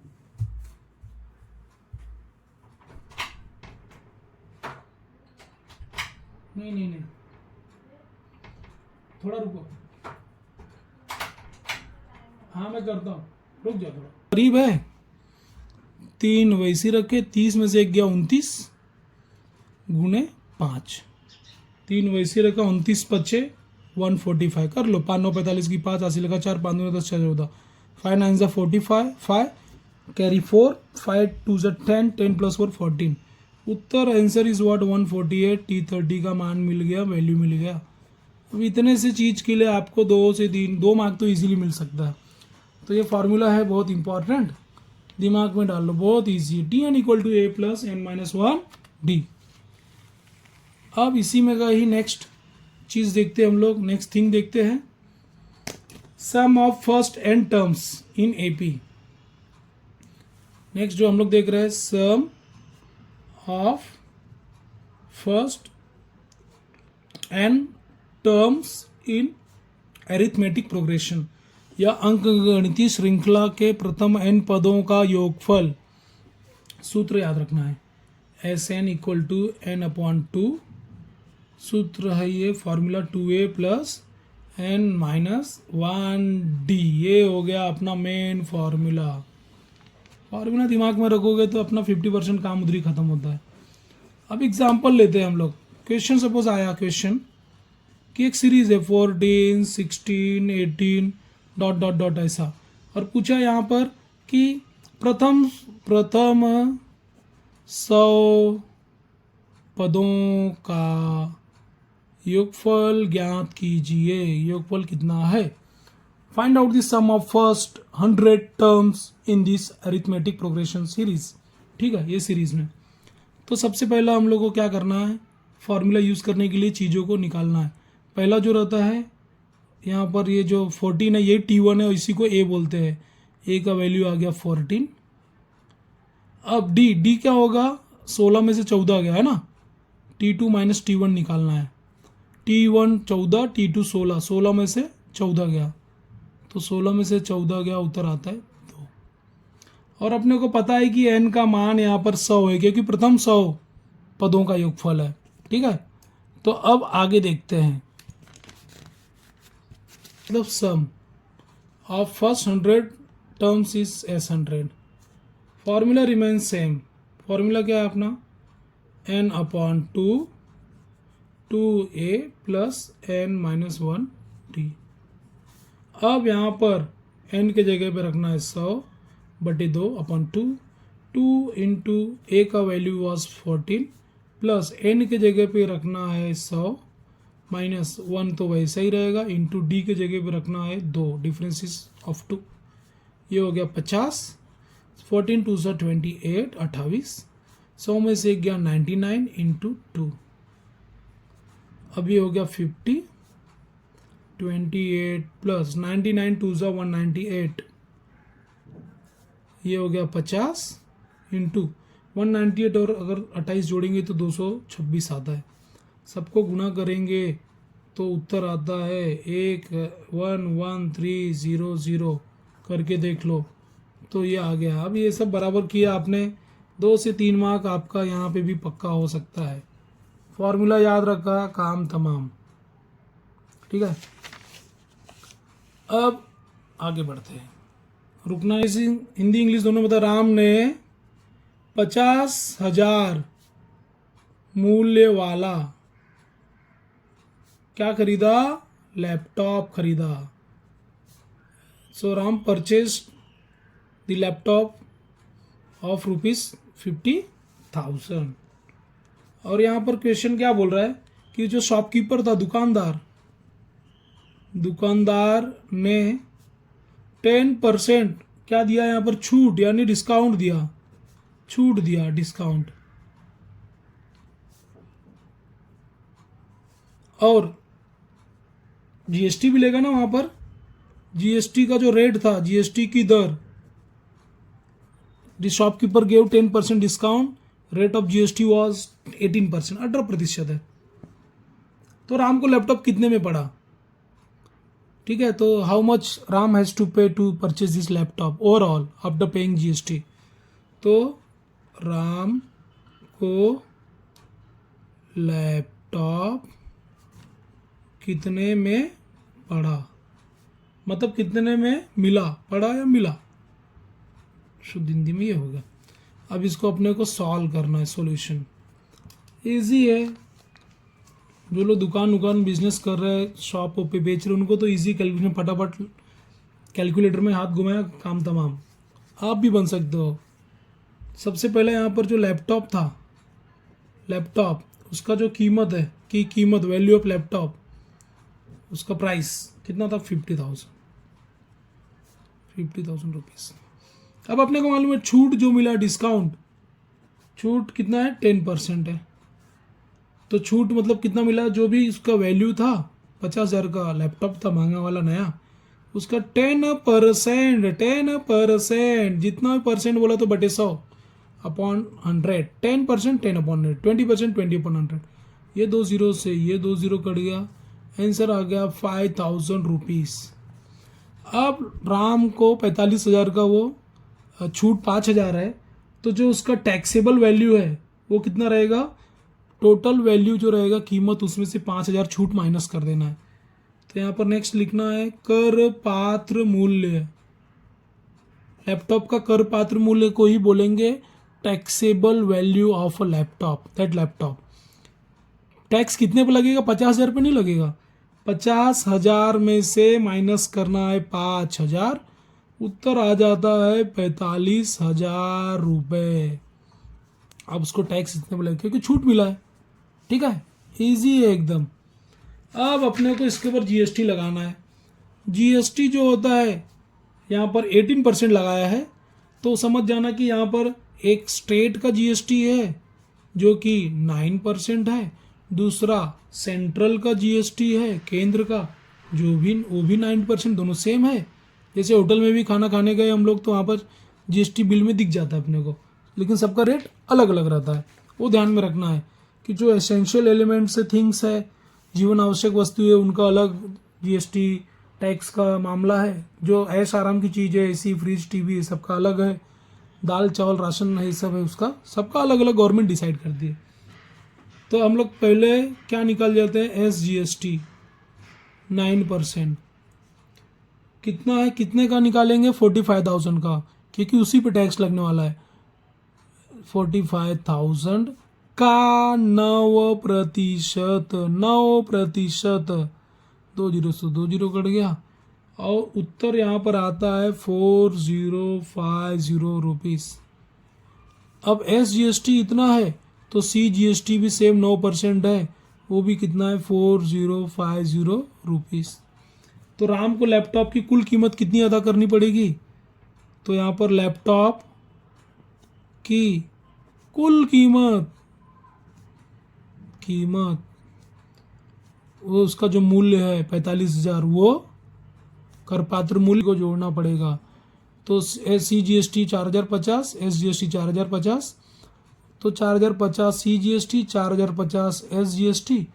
नहीं थोड़ा रुको, हाँ मैं करता हूँ, रुक जाओ थोड़ा, करीब है। 3 वैसे रखे, 30 में से 1 गया 29 गुने 5, 3 वैसे रखा, 29 बचे 145, कर लो 5 9 45 की 5 80 लगा 4 5 2 10 6 14, 5 9 जा 45, 5 कैरी 4, 5 2 जा 10, 10 plus 4 14, Uttar answer is what 148। T30 का मान मिल गया, वैल्यू मिल गया। अब इतने से चीज़ के लिए आपको 2 से 2 मार्क तो इजीली मिल सकता है। तो ये फार्मूला है बहुत इंपॉर्टेंट, दिमाग में डाल लो, बहुत easy. Tn equal to A plus n minus 1 D। अब इसी में का ही नेक्स्ट चीज़ देखते हैं हम लोग, नेक्स्ट थिंग देखते हैं, sum of first n terms in AP। Next जो हम लोग देख रहे हैं, sum of first n terms in arithmetic progression, या अंकगणितीय श्रृंखला के प्रथम n पदों का योगफल। सूत्र याद रखना है, Sn इक्वल टू n/2, सूत्र है ये formula 2a plus n minus 1d। ये हो गया अपना मेन फॉर्मूला। फॉर्मूला दिमाग में रखोगे तो अपना 50% काम उधर ही खत्म होता है। अब एग्जांपल लेते हैं हम लोग। क्वेश्चन सपोज आया क्वेश्चन कि एक सीरीज है 14 16 18 डॉट डॉट डॉट ऐसा, और पूछा यहाँ पर कि प्रथम 100 पदों का योगफल ज्ञात कीजिए। योगफल कितना है, find out the sum of first 100 terms in this arithmetic progression series. ठीक है, ये सीरीज में तो सबसे पहला हम लोग को क्या करना है, फॉर्मूला यूज़ करने के लिए चीज़ों को निकालना है। पहला जो रहता है यहाँ पर ये जो 14 है ये T1 है, इसी को A बोलते हैं। A का वैल्यू आ गया 14। अब D क्या होगा, 16 में से 14 गया है ना, T2 माइनस T1 निकालना है। T1 14, T2 16, 16 में से 14 गया तो 16 में से 14 गया, उत्तर आता है 2। और अपने को पता है कि n का मान यहाँ पर 100 है क्योंकि प्रथम 100 पदों का योगफल है। ठीक है, तो अब आगे देखते हैं, मतलब sum of first 100 terms is S100। Formula remain same. Formula क्या है अपना, n/2 2a plus n minus 1d। अब यहाँ पर n के जगह पे रखना है 100/2/2। 2 इंटू a का वैल्यू वॉज 14 प्लस n के जगह पे रखना है 100 माइनस 1 तो वैसा ही रहेगा, इंटू d के जगह पे रखना है 2, डिफरेंसेस ऑफ 2। ये हो गया 50, 14 2 सा 28 28, 100 में से गया 99 इंटू 2। अब ये हो गया 50, 28 प्लस 99 2 सा 198, ये हो गया 50 इंटू 198 और अगर 28 जोड़ेंगे तो 226 आता है। सबको गुना करेंगे तो उत्तर आता है 11300 करके देख लो, तो ये आ गया। अब ये सब बराबर किया आपने, 2 से 3 मार्क आपका यहाँ पे भी पक्का हो सकता है। फॉर्मूला याद रखा, काम तमाम। ठीक है। अब आगे बढ़ते हैं, रुकना इसी हिंदी इंग्लिश दोनों बता। राम ने 50,000 मूल्य वाला क्या खरीदा? लैपटॉप खरीदा। So Ram purchase the laptop of ₹50,000। और यहाँ पर क्वेश्चन क्या बोल रहा है कि जो शॉपकीपर था, दुकानदार ने 10% क्या दिया यहाँ पर? छूट, यानी डिस्काउंट दिया, छूट दिया, डिस्काउंट। और जीएसटी भी लेगा ना वहाँ पर। जीएसटी का जो रेट था, जीएसटी की दर, the shopkeeper gave 10% discount, rate of GST was 18%, 18% है। तो राम को लैपटॉप कितने में पड़ा? ठीक है, तो how much Ram has to pay to purchase this laptop overall after paying GST. तो राम को लैपटॉप कितने में पड़ा, मतलब कितने में मिला, पड़ा या मिला, शुद्ध हिंदी में ये होगा। अब इसको अपने को सॉल्व करना है। सॉल्यूशन इजी है। जो लोग दुकान बिजनेस कर रहे हैं, शॉप पे बेच रहे हैं, उनको तो इजी कैलकुलेशन, फटाफट कैलकुलेटर में हाथ घुमाया, काम तमाम। आप भी बन सकते हो। सबसे पहले यहाँ पर जो लैपटॉप था, लैपटॉप उसका जो कीमत है, की कीमत, वैल्यू ऑफ लैपटॉप, उसका प्राइस कितना था? 50,000 रुपीज़। अब अपने को मालूम है छूट जो मिला, डिस्काउंट, छूट कितना है? 10% है। तो छूट मतलब कितना मिला? जो भी उसका वैल्यू था, 50,000 का लैपटॉप था महंगा वाला नया, उसका 10%, जितना भी परसेंट बोला तो बटे 100 अपॉन 100, 10%, 10/100, 20%, 20/100। ये 2 0 से ये 2 0 कट गया, आंसर आ गया 5,000 रुपीज़। अब राम को 45,000 का वो छूट 5,000 है, तो जो उसका टैक्सेबल वैल्यू है वो कितना रहेगा? टोटल वैल्यू जो रहेगा कीमत, उसमें से 5,000 छूट माइनस कर देना है। तो यहाँ पर नेक्स्ट लिखना है कर पात्र मूल्य। लैपटॉप का कर पात्र मूल्य को ही बोलेंगे taxable value of a laptop, that laptop. Tax कितने पे लगेगा? 50,000 पे नहीं लगेगा। 50,000 में से माइनस करना है 5,000, उत्तर आ जाता है 45,000 रुपये। अब उसको टैक्स इतने पे लगेगा क्योंकि छूट मिला है। ठीक है, इजी है एकदम। अब अपने को इसके ऊपर जीएसटी लगाना है। जीएसटी जो होता है यहाँ पर 18% लगाया है, तो समझ जाना कि यहाँ पर एक स्टेट का जीएसटी है जो कि 9% है, दूसरा सेंट्रल का जीएसटी है, केंद्र का, वो भी 9%, दोनों सेम है। जैसे होटल में भी खाना खाने गए हम लोग, तो वहाँ पर जीएसटी बिल में दिख जाता है अपने को, लेकिन सबका रेट अलग अलग रहता है। वो ध्यान में रखना है कि जो एसेंशियल एलिमेंट्स है, थिंग्स है, जीवन आवश्यक वस्तु है, उनका अलग जीएसटी टैक्स का मामला है। जो ऐश आराम की चीज़ है, एसी, फ्रिज, टीवी, सबका अलग है। दाल चावल राशन है, सब है, उसका सबका अलग अलग गवर्नमेंट डिसाइड करती है। तो हम लोग पहले क्या निकाल जाते हैं? SGST 9%। कितना है, कितने का निकालेंगे? 45,000 का, क्योंकि उसी पे टैक्स लगने वाला है। 45,000 का 9%, 9%, 2 0 से 2 0 कट गया, और उत्तर यहाँ पर आता है 4050 रुपीज़। अब SGST इतना है, तो CGST भी सेम 9% है, वो भी कितना है? 4050 रुपीज़। तो राम को लैपटॉप की कुल कीमत कितनी अदा करनी पड़ेगी? तो यहाँ पर लैपटॉप की कुल कीमत वो उसका जो मूल्य है 45,000, वो करपात्र मूल्य को जोड़ना पड़ेगा। तो CGST 4,050, SGST 4,050, तो 4,050 CGST, 4,050 SGST,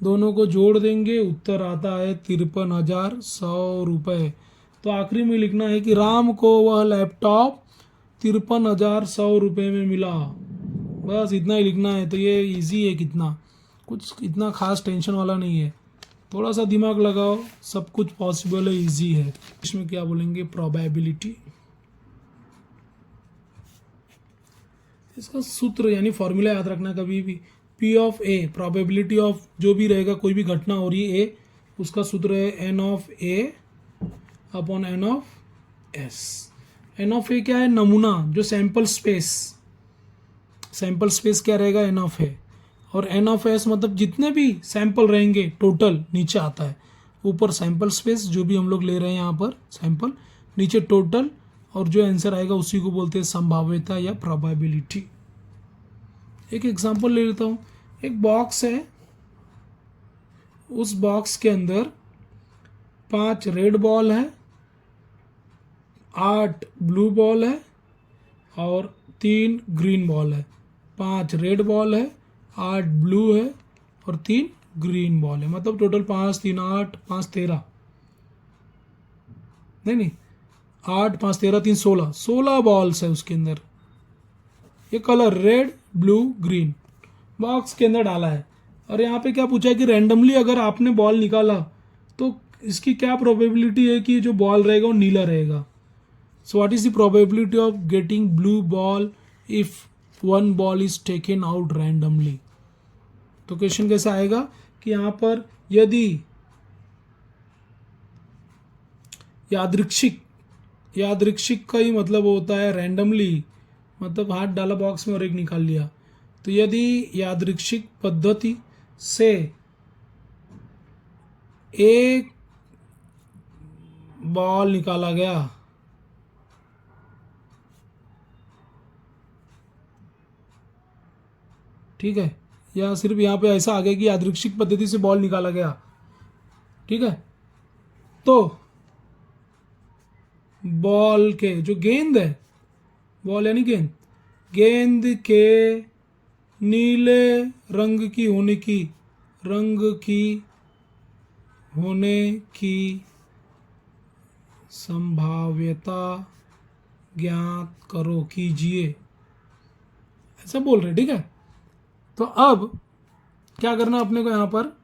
दोनों को जोड़ देंगे, उत्तर आता है 53,100 रुपये। तो आखिरी में लिखना है कि राम को वह लैपटॉप 53,100 रुपये में मिला। बस इतना ही लिखना है। तो ये इजी है, कितना कुछ इतना खास टेंशन वाला नहीं है। थोड़ा सा दिमाग लगाओ, सब कुछ पॉसिबल है, इजी है। इसमें क्या बोलेंगे, प्रोबेबिलिटी। इसका सूत्र यानी फॉर्मूला याद रखना कभी भी, P of A, probability of जो भी रहेगा, कोई भी घटना हो रही है ए, उसका सूत्र है N of A upon N of S. N of A क्या है, नमूना, जो सैंपल स्पेस, सैंपल स्पेस क्या रहेगा, एन ऑफ ए। और एन ऑफ एस मतलब जितने भी सैंपल रहेंगे टोटल, नीचे आता है, ऊपर सैंपल स्पेस जो भी हम लोग ले रहे हैं यहाँ पर सैंपल, नीचे टोटल, और जो आंसर आएगा उसी को बोलते हैं संभाव्यता या प्रोबेबिलिटी। एक एग्जांपल ले लेता हूँ। एक बॉक्स है, उस बॉक्स के अंदर 5 रेड बॉल है, 8 ब्लू बॉल है और 3 ग्रीन बॉल है। 5 रेड बॉल है, 8 ब्लू है और 3 ग्रीन बॉल है, मतलब टोटल 5 3 8 5 13, नहीं 8 5 13 3 16 बॉल्स है उसके अंदर। ये colour red blue green box के अंदर डाला है। और यहाँ पे क्या पूछा है कि रैंडमली अगर आपने बॉल निकाला तो इसकी क्या प्रोबेबिलिटी है कि जो बॉल रहेगा वो नीला रहेगा। So what is the probability of getting blue ball if one ball is taken out randomly. तो क्वेश्चन कैसा आएगा कि यहाँ पर यदि यादृच्छिक का ही मतलब होता है रैंडमली, मतलब हाथ डाला बॉक्स में और एक निकाल लिया। तो यदि यादृच्छिक पद्धति से एक बॉल निकाला गया, ठीक है, या सिर्फ यहाँ पे ऐसा आ गया कि यादृच्छिक पद्धति से बॉल निकाला गया, ठीक है, तो बॉल के जो गेंद है, बॉल यानी गेंद के नीले रंग की होने की संभाव्यता ज्ञात करो कीजिए, ऐसा बोल रहे, ठीक है। तो अब क्या करना अपने को, यहाँ पर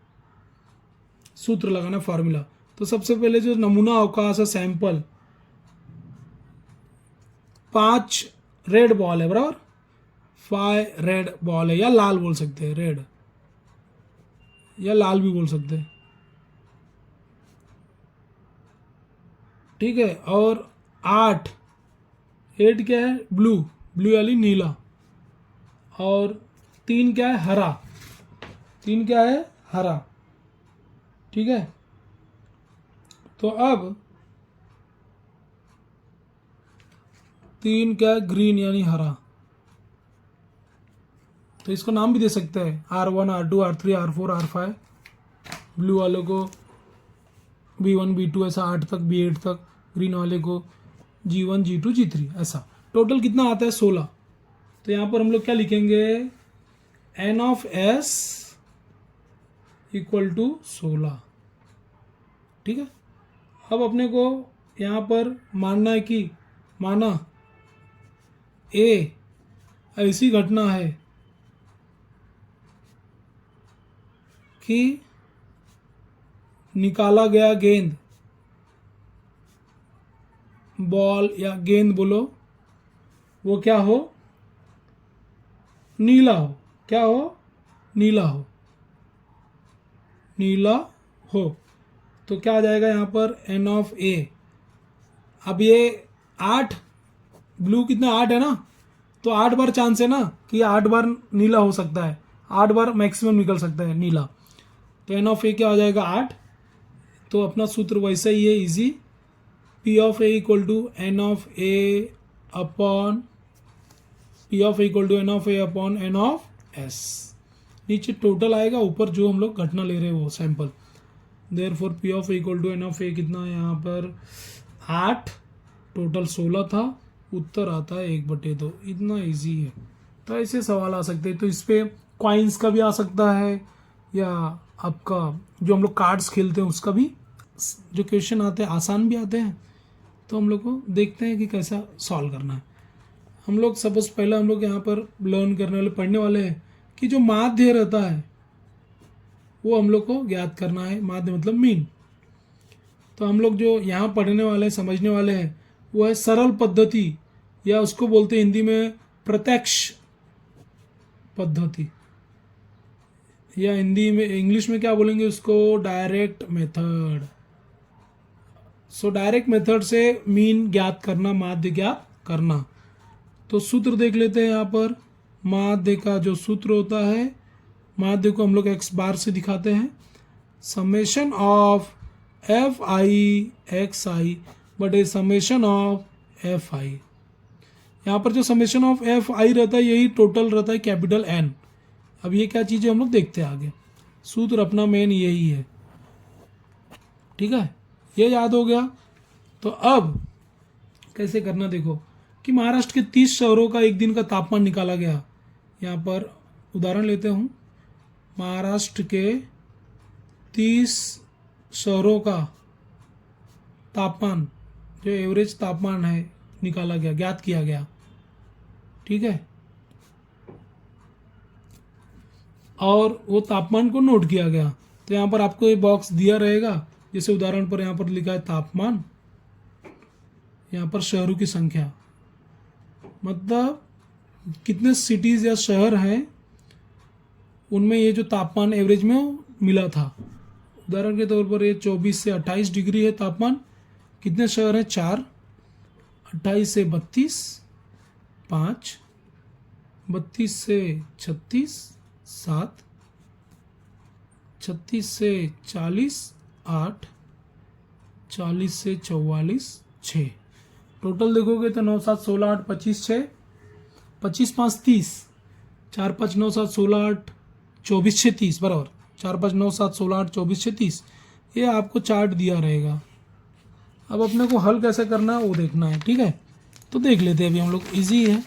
सूत्र लगाना, फॉर्मूला। तो सबसे पहले जो नमूना अवकाश है, सैंपल, 5 रेड बॉल है, बराबर, 5 रेड बॉल है, या लाल बोल सकते हैं, रेड या लाल भी बोल सकते हैं, ठीक है। और 8 क्या है, ब्लू वाली नीला, और 3 क्या है, हरा, 3 क्या है, हरा, ठीक है। तो अब 3 क्या है, ग्रीन यानी हरा। तो इसको नाम भी दे सकते हैं, R1 R2 R3 R4 R5, blue वालों को B1 B2 ऐसा 8 तक, B8 तक, ग्रीन वाले को G1 G2 G3 ऐसा। टोटल कितना आता है, 16। तो यहाँ पर हम लोग क्या लिखेंगे, N of S equal to 16, ठीक है। अब अपने को यहाँ पर मानना है कि माना A ऐसी घटना है कि निकाला गया गेंद, बॉल या गेंद बोलो, वो क्या हो, नीला हो, क्या हो, नीला हो। तो क्या आ जाएगा यहाँ पर, N ऑफ A। अब ये 8 ब्लू कितना, 8 है ना, तो 8 बार चांस है ना कि 8 बार नीला हो सकता है, 8 बार मैक्सिमम निकल सकता है नीला। तो N ऑफ A क्या हो जाएगा, 8। तो अपना सूत्र वैसा ही है, easy, P of A equal to N of A upon N of S। नीचे टोटल आएगा, ऊपर जो हम लोग घटना ले रहे हैं वो sample. Therefore P of A equal to N of A कितना है यहाँ पर, 8, टोटल 16 था, उत्तर आता है 1/2। इतना इजी है। तो ऐसे सवाल आ सकते हैं। तो इस पर कॉइन्स का भी आ सकता है, या आपका जो हम लोग कार्ड्स खेलते हैं उसका भी जो क्वेश्चन आते हैं, आसान भी आते हैं। तो हम लोग को देखते हैं कि कैसा सॉल्व करना है। हम लोग सपोज पहले हम लोग यहाँ पर लर्न करने वाले, पढ़ने वाले हैं कि जो माध्य रहता है, वो हम लोग को ज्ञात करना है। माध्य मतलब मीन। तो हम लोग जो यहाँ पढ़ने वाले हैं, समझने वाले हैं, वो है सरल पद्धति, या उसको बोलते हैं हिंदी में प्रत्यक्ष पद्धति, या हिंदी में इंग्लिश में क्या बोलेंगे उसको, direct method. So direct method से मीन ज्ञात करना, माध्य ज्ञात करना। तो सूत्र देख लेते हैं यहाँ पर। माध्य का जो सूत्र होता है, माध्य को हम लोग एक्स बार से दिखाते हैं, summation of F I X I बटे समेशन ऑफ एफ आई। यहाँ पर जो समेशन ऑफ एफ आई रहता है यही टोटल रहता है कैपिटल एन। अब ये क्या चीज़ है हम लोग देखते हैं आगे। सूत्र अपना मेन यही है, ठीक है, ये याद हो गया। तो अब कैसे करना देखो कि महाराष्ट्र के 30 शहरों का एक दिन का तापमान निकाला गया। यहाँ पर उदाहरण लेते हूँ, महाराष्ट्र के 30 शहरों का तापमान, जो एवरेज तापमान है, निकाला गया, ज्ञात किया गया, ठीक है। और वो तापमान को नोट किया गया। तो यहाँ पर आपको ये बॉक्स दिया रहेगा, जैसे उदाहरण पर यहाँ पर लिखा है तापमान, यहाँ पर शहरों की संख्या, मतलब कितने सिटीज़ या शहर हैं उनमें ये जो तापमान एवरेज में मिला था। उदाहरण के तौर पर ये 24 से 28 डिग्री है तापमान। कितने शहर हैं, 4, 28 से 32, 5, 32 से 36, 7, 36 से 40, 8, 40 से 44, 6। टोटल देखोगे तो 9, 7, 16, 8, 25, 6, 25, 5, 30, 4, 5, 9, 7, 16, 8, 24, 6, 30 बराबर। 4, 5, 9, 7, 16, 8, 24, 6, 30 ये आपको चार्ट दिया रहेगा। अब अपने को हल कैसे करना है वो देखना है, ठीक है। तो देख लेते हैं अभी हम लोग, इजी है।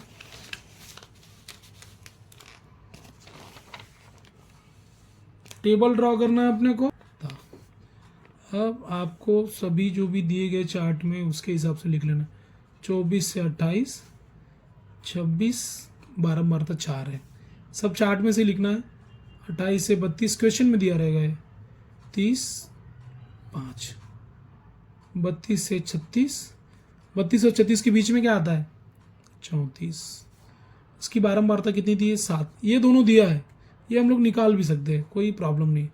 टेबल ड्रॉ करना है अपने को। अब आपको सभी जो भी दिए गए चार्ट में उसके हिसाब से लिख लेना। 24 से 28, 26, 12 बार तो 4 है, सब चार्ट में से लिखना है। 28 से 32 क्वेश्चन में दिया रहेगा ये, 30, 5, 32 से 36, 32 और 36 के बीच में क्या आता है, 34। इसकी बारंबारता कितनी दी है, 7। ये दोनों दिया है, ये हम लोग निकाल भी सकते हैं, कोई प्रॉब्लम नहीं।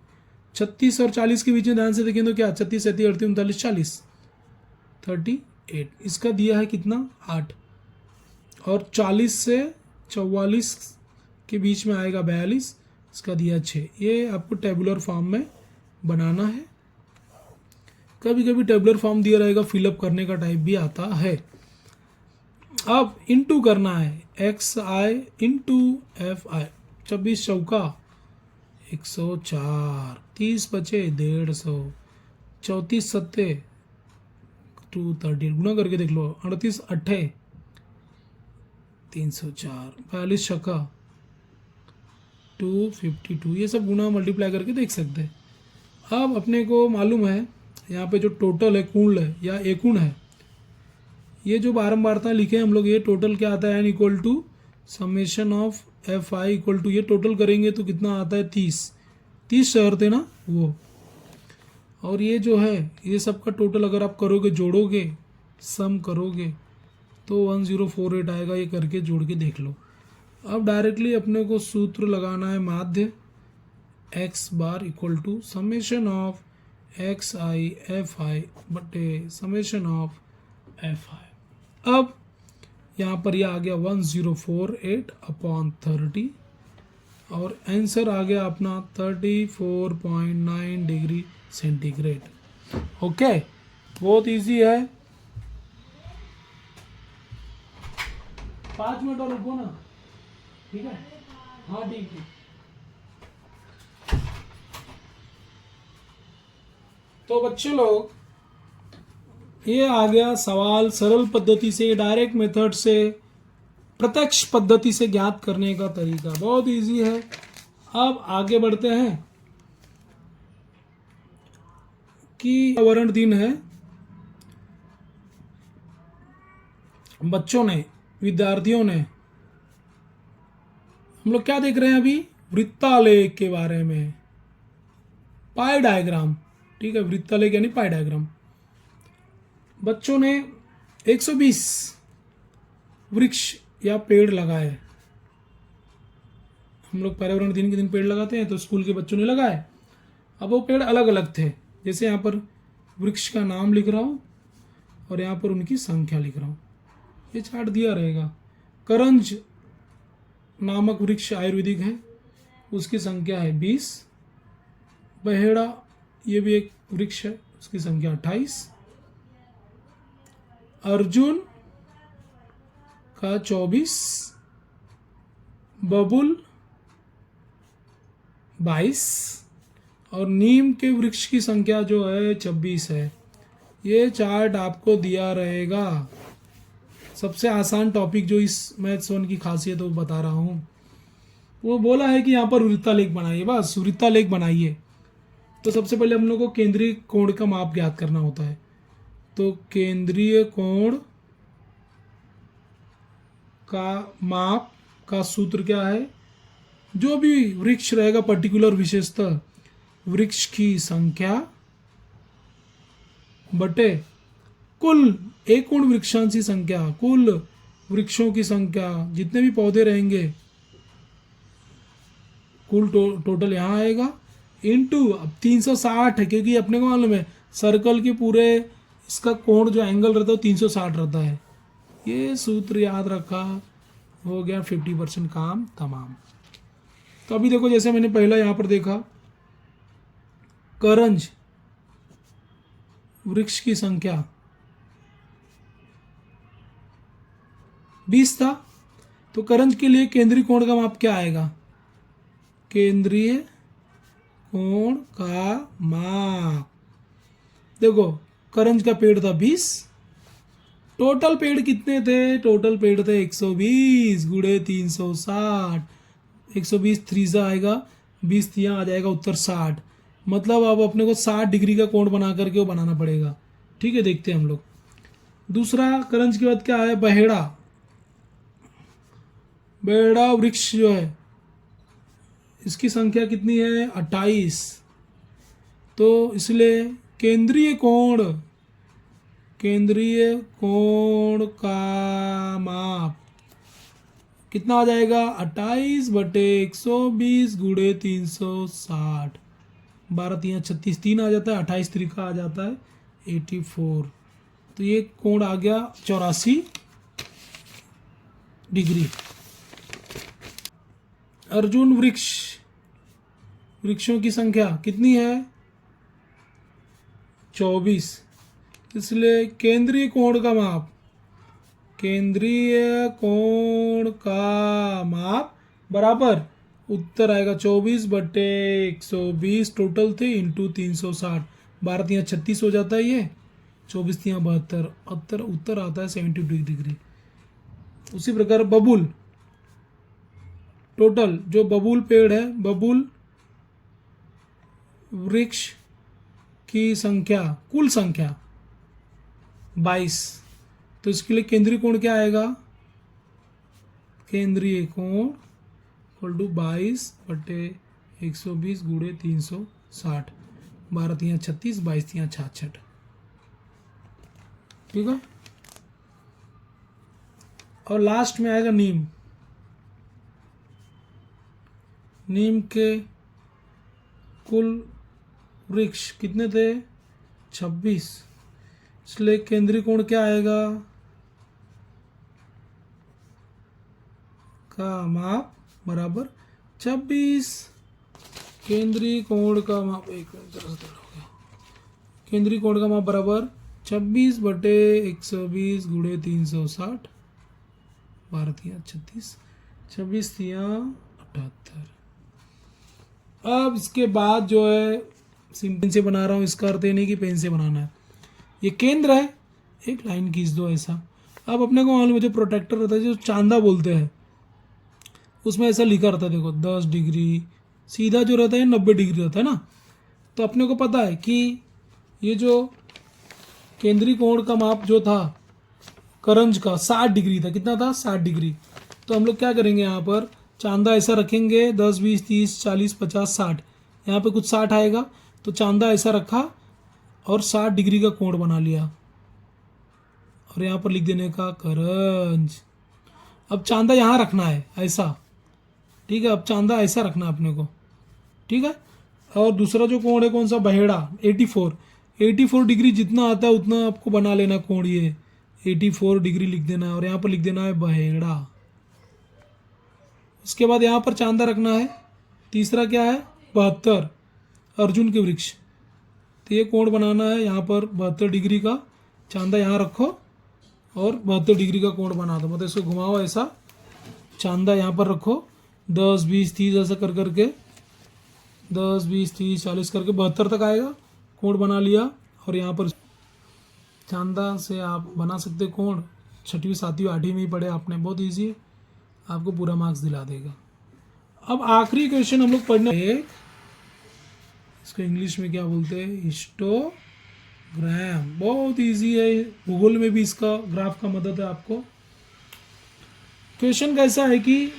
36 और 40 के बीच में ध्यान से देखें तो क्या, 36, 37, 38, 39, 40, 38। इसका दिया है कितना, 8। और 40 से 44 के बीच में आएगा 42, इसका दिया 6। ये आपको टेबुलर फॉर्म में बनाना है। कभी कभी टेबुलर फॉर्म दिया रहेगा, फिलअप करने का टाइप भी आता है। अब इनटू करना है, x I into F I. 26 चौका 104, 30 बचे 150, 34 सत्ते 230, गुना करके देख लो। 38 अट्ठे 304, 42 छक्का 252। ये सब गुना मल्टीप्लाई करके देख सकते हैं। अब अपने को मालूम है यहाँ पे जो टोटल है, कुल है या एकूण है, ये जो बारंबारता लिखे हम लोग, ये टोटल क्या आता है, n equal to summation of F i equal to, ये टोटल करेंगे तो कितना आता है, 30 शहर थे ना वो। और ये जो है ये सब का टोटल अगर आप करोगे, जोड़ोगे, सम करोगे तो 1048 आएगा। ये करके जोड़ के देख लो। अब डायरेक्टली अपने को सूत्र लगाना है, माध्य x bar equal to summation of x i f i बटे समेशन ऑफ एफ आई। अब यहाँ पर यह आ गया 1048 अपॉन 30 और आंसर आ गया अपना 34.9 डिग्री सेंटीग्रेड। ओके, बहुत इजी है। 5 मिनट और रुको ना, ठीक है, हाँ ठीक है। तो बच्चे लोग, ये आ गया सवाल सरल पद्धति से, डायरेक्ट मेथड से, प्रत्यक्ष पद्धति से ज्ञात करने का तरीका बहुत इजी है। अब आगे बढ़ते हैं कि पर्यावरण दिन है। बच्चों ने, विद्यार्थियों ने, हम लोग क्या देख रहे हैं अभी, वृत्तालेख के बारे में। पाई डायग्राम, ठीक है, वृत्तालेख यानी पाई डायग्राम। बच्चों ने 120 वृक्ष या पेड़ लगाए। हम लोग पर्यावरण दिन के दिन पेड़ लगाते हैं, तो स्कूल के बच्चों ने लगाए। अब वो पेड़ अलग अलग थे, जैसे यहाँ पर वृक्ष का नाम लिख रहा हूँ और यहाँ पर उनकी संख्या लिख रहा हूँ। ये चार्ट दिया रहेगा। करंज नामक वृक्ष आयुर्वेदिक है, उसकी संख्या है 20। बहेड़ा ये भी एक वृक्ष है, उसकी संख्या 28। अर्जुन का 24, बबुल 22 और नीम के वृक्ष की संख्या जो है 26 है। ये चार्ट आपको दिया रहेगा। सबसे आसान टॉपिक जो इस मैथ्स 1 की खासियत है वो बता रहा हूँ। वो बोला है कि यहाँ पर वृत्तालेख बनाइए, बस वृत्तालेख बनाइए। तो सबसे पहले हम लोग को केंद्रीय कोण का माप ज्ञात करना होता है। तो केंद्रीय कोण का माप का सूत्र क्या है? जो भी वृक्ष रहेगा पर्टिकुलर विशेषता, वृक्ष की संख्या बटे कुल एकूण वृक्षांशी संख्या, कुल वृक्षों की संख्या, जितने भी पौधे रहेंगे कुल टोटल यहाँ आएगा, इनटू अब 360 है, क्योंकि अपने को मालूम है सर्कल के पूरे इसका कोण जो एंगल रहता है वो 360 रहता है। ये सूत्र याद रखा, हो गया 50% काम तमाम। तो अभी देखो, जैसे मैंने पहला यहाँ पर देखा, करंज वृक्ष की संख्या 20 था। तो करंज के लिए केंद्रीय कोण का माप क्या आएगा? केंद्रीय कोण का माप, देखो करंज का पेड़ था 20, टोटल पेड़ कितने थे? टोटल पेड़ थे 120 गुणे 360। 120 3 आएगा, 20 यहाँ आ जाएगा, उत्तर 60। मतलब अब अपने को 60 डिग्री का कोण बना करके वो बनाना पड़ेगा। ठीक है, देखते हैं हम लोग। दूसरा करंज के बाद क्या है? बहेड़ा। बहेड़ा वृक्ष जो है इसकी संख्या कितनी है? 28। तो इसलिए केंद्रीय कोण का माप कितना आ जाएगा? 28 बटे 120 गुणे 360। 12 3 36, 3 आ जाता है, 28 3 आ जाता है 84। तो ये कोण आ गया 84 डिग्री। अर्जुन वृक्षों की संख्या कितनी है? 24। इसलिए केंद्रीय कोण का माप बराबर उत्तर आएगा 24 बटे 120, टोटल थे, इंटू 360। 12 3 36 हो जाता है, ये 24 3 72, उत्तर आता है 72 डिग्री। उसी प्रकार बबूल, टोटल जो बबूल पेड़ है, बबूल वृक्ष की संख्या, कुल संख्या 22। तो इसके लिए केंद्रीय कोण क्या आएगा? केंद्रीय कोण इक्वल टू 22 बटे 120 गुणे 360। 12 3 36, 22 3 66। ठीक है। और लास्ट में आएगा नीम के कुल वृक्ष कितने थे? 26। इसलिए केंद्रीय कोण क्या आएगा? का माप बराबर 26। केंद्रीय कोण का माप, एक मिनट जरा सा हो गया। केंद्रीय कोण का माप बराबर 26 बटे 120 गुणे 360। 12 3 36, 26 3 78। अब इसके बाद जो है सिंपल से बना रहा हूँ, इसका अर्थ ये नहीं कि पेन से बनाना है। ये केंद्र है, एक लाइन खींच दो ऐसा। अब अपने को मालूम है जो प्रोटेक्टर रहता है, जो चांदा बोलते हैं, उसमें ऐसा लिखा रहता है, देखो 10 डिग्री, सीधा जो रहता है 90 डिग्री रहता है ना। तो अपने को पता है कि ये जो केंद्रीय कोण का माप जो था करंज का 60 डिग्री था। कितना था? 60 डिग्री। तो हम लोग क्या करेंगे, यहाँ पर चांदा ऐसा रखेंगे 10 20 30 40 50 60, यहाँ पे कुछ 60 आएगा। तो चांदा ऐसा रखा और 60 डिग्री का कोण बना लिया और यहाँ पर लिख देने का करंज। अब चांदा यहाँ रखना है ऐसा, ठीक है। अब चांदा ऐसा रखना है अपने को, ठीक है। और दूसरा जो कोण है कौन सा, बहेड़ा, 84 डिग्री जितना आता है उतना आपको बना लेना कोण। ये 84 डिग्री लिख देना है और यहाँ पर लिख देना है बहेड़ा। उसके बाद यहाँ पर चांदा रखना है। तीसरा क्या है, 72, अर्जुन के वृक्ष। तो ये कोण बनाना है यहाँ पर 72 डिग्री का। चांदा यहाँ रखो और 72 डिग्री का कोण बना दो, मतलब इसको घुमाओ ऐसा। चांदा यहाँ पर रखो, 10, 20, 30 ऐसा कर करके 10, 20, 30, 40 करके 72 तक आएगा। कोण बना लिया और यहाँ पर चांदा से आप बना सकते कोण। 6वीं 7वीं 8वीं में ही पढ़े आपने, बहुत ईजी है, आपको पूरा मार्क्स दिला देगा। अब आखिरी क्वेश्चन हम लोग पढ़ने, एक इसको इंग्लिश में क्या बोलते हैं, हिस्टोग्राम। बहुत इजी है, गूगल में भी इसका ग्राफ का मदद है आपको। क्वेश्चन कैसा है कि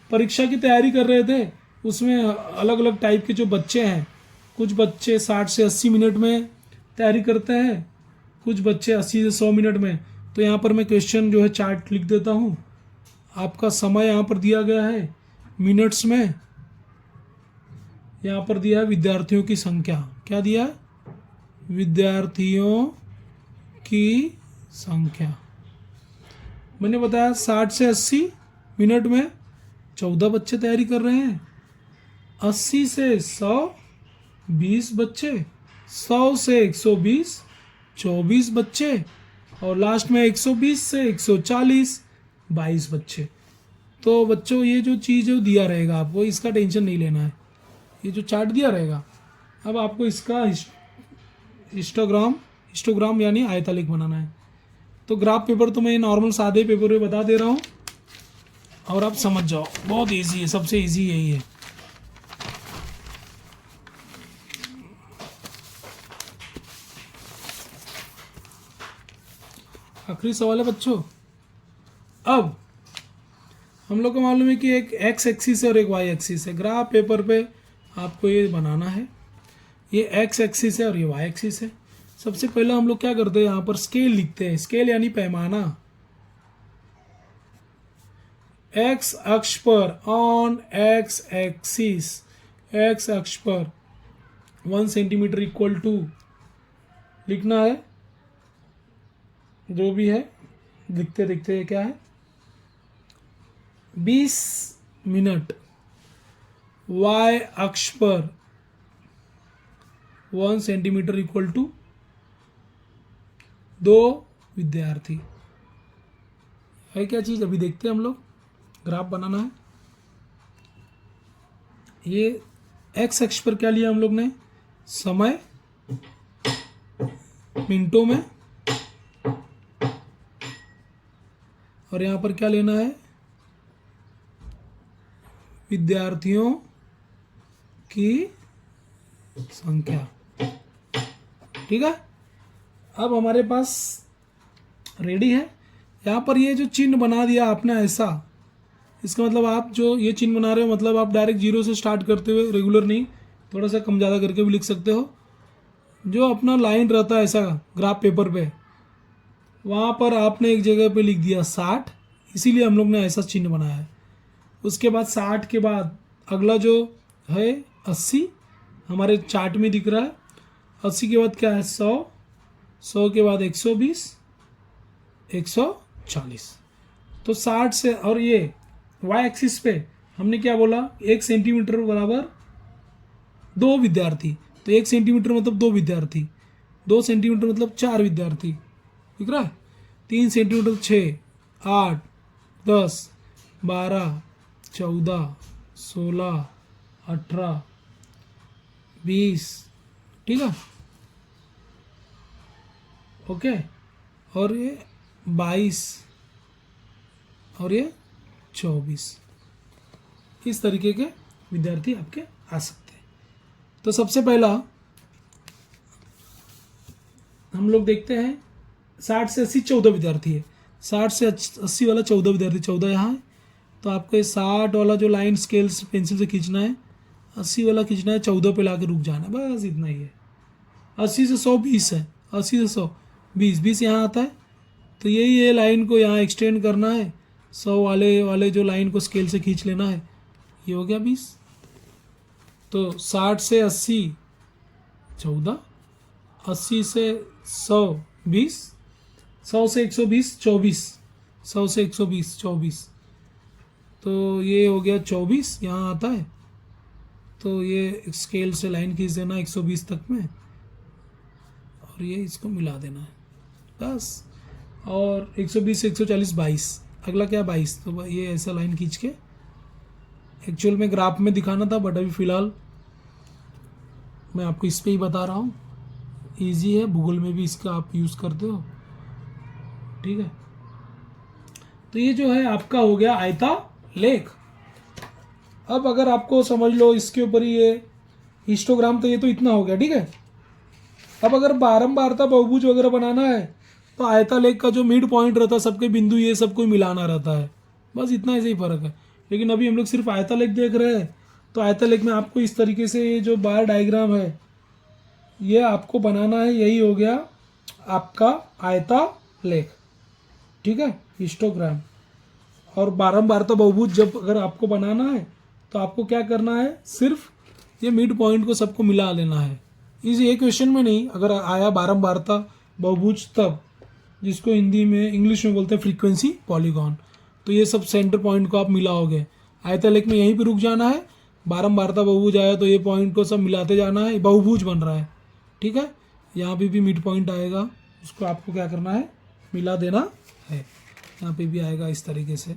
परीक्षा की तैयारी कर रहे थे, उसमें अलग अलग टाइप के जो बच्चे हैं, कुछ बच्चे 60 से 80 मिनट में तैयारी करते हैं, कुछ बच्चे 80 से 100 मिनट में। तो यहाँ पर मैं क्वेश्चन जो है चार्ट लिख देता हूँ। आपका समय यहाँ पर दिया गया है मिनट्स में, यहाँ पर दिया है विद्यार्थियों की संख्या। क्या दिया है, विद्यार्थियों की संख्या। मैंने बताया 60 से 80 मिनट में 14 बच्चे तैयारी कर रहे हैं, 80 से 100 20 बच्चे, 100 से 120 24 बच्चे, और लास्ट में 120 से 140 22 बच्चे। तो बच्चों ये जो चीज़ है दिया रहेगा आपको, इसका टेंशन नहीं लेना है, ये जो चार्ट दिया रहेगा। अब आपको इसका हिस्टोग्राम यानी आयतालेख बनाना है। तो ग्राफ पेपर तो मैं नॉर्मल सादे पेपर में बता दे रहा हूँ और आप समझ जाओ, बहुत इजी है, सबसे इजी यही है। आखिरी सवाल है बच्चों। अब हम लोग को मालूम है कि एक एक्स एक्सिस है और एक वाई एक्सिस है। ग्राफ पेपर पे आपको ये बनाना है, ये एक्स एक्सिस है और ये वाई एक्सिस है। सबसे पहले हम लोग क्या करते हैं, यहाँ पर स्केल लिखते हैं। स्केल यानी पैमाना। एक्स अक्ष पर, ऑन एक्स एक्सिस, एक्स अक्ष पर 1 सेंटीमीटर इक्वल टू लिखना है, जो भी है लिखते देखते क्या है, 20 मिनट। वाई अक्ष पर 1 सेंटीमीटर इक्वल टू 2 विद्यार्थी। है क्या चीज़, अभी देखते हैं हम लोग। ग्राफ बनाना है। ये एक्स अक्ष पर क्या लिया हम लोग ने, समय मिनटों में, और यहाँ पर क्या लेना है, विद्यार्थियों की संख्या। ठीक है, अब हमारे पास रेडी है। यहाँ पर ये जो चिन्ह बना दिया आपने ऐसा, इसका मतलब आप जो ये चिन्ह बना रहे हो, मतलब आप डायरेक्ट 0 से स्टार्ट करते हुए, रेगुलर नहीं, थोड़ा सा कम ज़्यादा करके भी लिख सकते हो। जो अपना लाइन रहता है ऐसा ग्राफ पेपर पे, वहाँ पर आपने एक जगह पे लिख दिया 60, इसीलिए हम लोग ने ऐसा चिन्ह बनाया है। उसके बाद 60 के बाद अगला जो है 80, हमारे चार्ट में दिख रहा है। 80 के बाद क्या है 100, 100 के बाद 120, 140। तो 60 से, और ये वाई एक्सिस पे हमने क्या बोला, 1 सेंटीमीटर बराबर 2 विद्यार्थी। तो 1 सेंटीमीटर मतलब 2 विद्यार्थी, 2 सेंटीमीटर मतलब 4 विद्यार्थी, दिख रहा है। 3 सेंटीमीटर 6, 8, 10, 12, 14, 16, 18, 20, ठीक है, ओके। और ये 22 और ये 24, इस तरीके के विद्यार्थी आपके आ सकते हैं। तो सबसे पहला हम लोग देखते हैं 60 से 80 14 विद्यार्थी है। 60 से 80 वाला 14 विद्यार्थी, 14 यहाँ है। तो आपको ये 60 वाला जो लाइन स्केल पेंसिल से खींचना है, 80 वाला खींचना है, 14 पे लाके रुक जाना है, बस इतना ही है। 80 से 100 20 है, 80 से 100 20 यहाँ आता है, तो यही ये लाइन को यहाँ एक्सटेंड करना है, 100 वाले जो लाइन को स्केल से खींच लेना है, ये हो गया 20। तो 60 से 80 14, 80 से 100 20, 100 से 120 24, 100 से 120 24, तो ये हो गया 24 यहाँ आता है। तो ये स्केल से लाइन खींच देना 120 तक में, और ये इसको मिला देना है बस। और 120 से 140 22, अगला क्या 22, तो ये ऐसा लाइन खींच के एक्चुअल में ग्राफ में दिखाना था, बट अभी फ़िलहाल मैं आपको इस पे ही बता रहा हूँ। ईजी है, गूगल में भी इसका आप यूज़ करते हो, ठीक है। तो ये जो है आपका हो गया आयता लेख। अब अगर आपको समझ लो इसके ऊपर ही ये हिस्टोग्राम, तो ये तो इतना हो गया, ठीक है। अब अगर बारंबारता बहुभुज वगैरह बनाना है तो आयता लेख का जो मिड पॉइंट रहता है, सबके बिंदु ये सब कोई मिलाना रहता है, बस इतना ऐसे ही फर्क है। लेकिन अभी हम लोग सिर्फ आयता लेख देख रहे हैं, तो आयता लेख में आपको इस तरीके से ये जो बार डायग्राम है ये आपको बनाना है, यही हो गया आपका आयता लेख, ठीक है, हिस्टोग्राम। और बारंबारता बहुभुज जब अगर आपको बनाना है तो आपको क्या करना है, सिर्फ ये मिड पॉइंट को सबको मिला लेना है। इस ये क्वेश्चन में नहीं, अगर आया बारंबारता बहुभुज तब, जिसको हिंदी में इंग्लिश में बोलते हैं फ्रीक्वेंसी पॉलीगॉन, तो ये सब सेंटर पॉइंट को आप मिलाओगे। आयता लेख में यहीं पे रुक जाना है, बारंबारता बहुभुज आया तो ये पॉइंट को सब मिलाते जाना है, बहुभुज बन रहा है, ठीक है। यहाँ पे भी मिड पॉइंट आएगा, उसको आपको क्या करना है, मिला देना है। यहाँ पे भी आएगा इस तरीके से,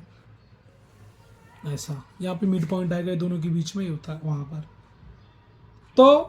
ऐसा यहाँ पे मिड पॉइंट आएगा, दोनों के बीच में ही होता है वहाँ पर। तो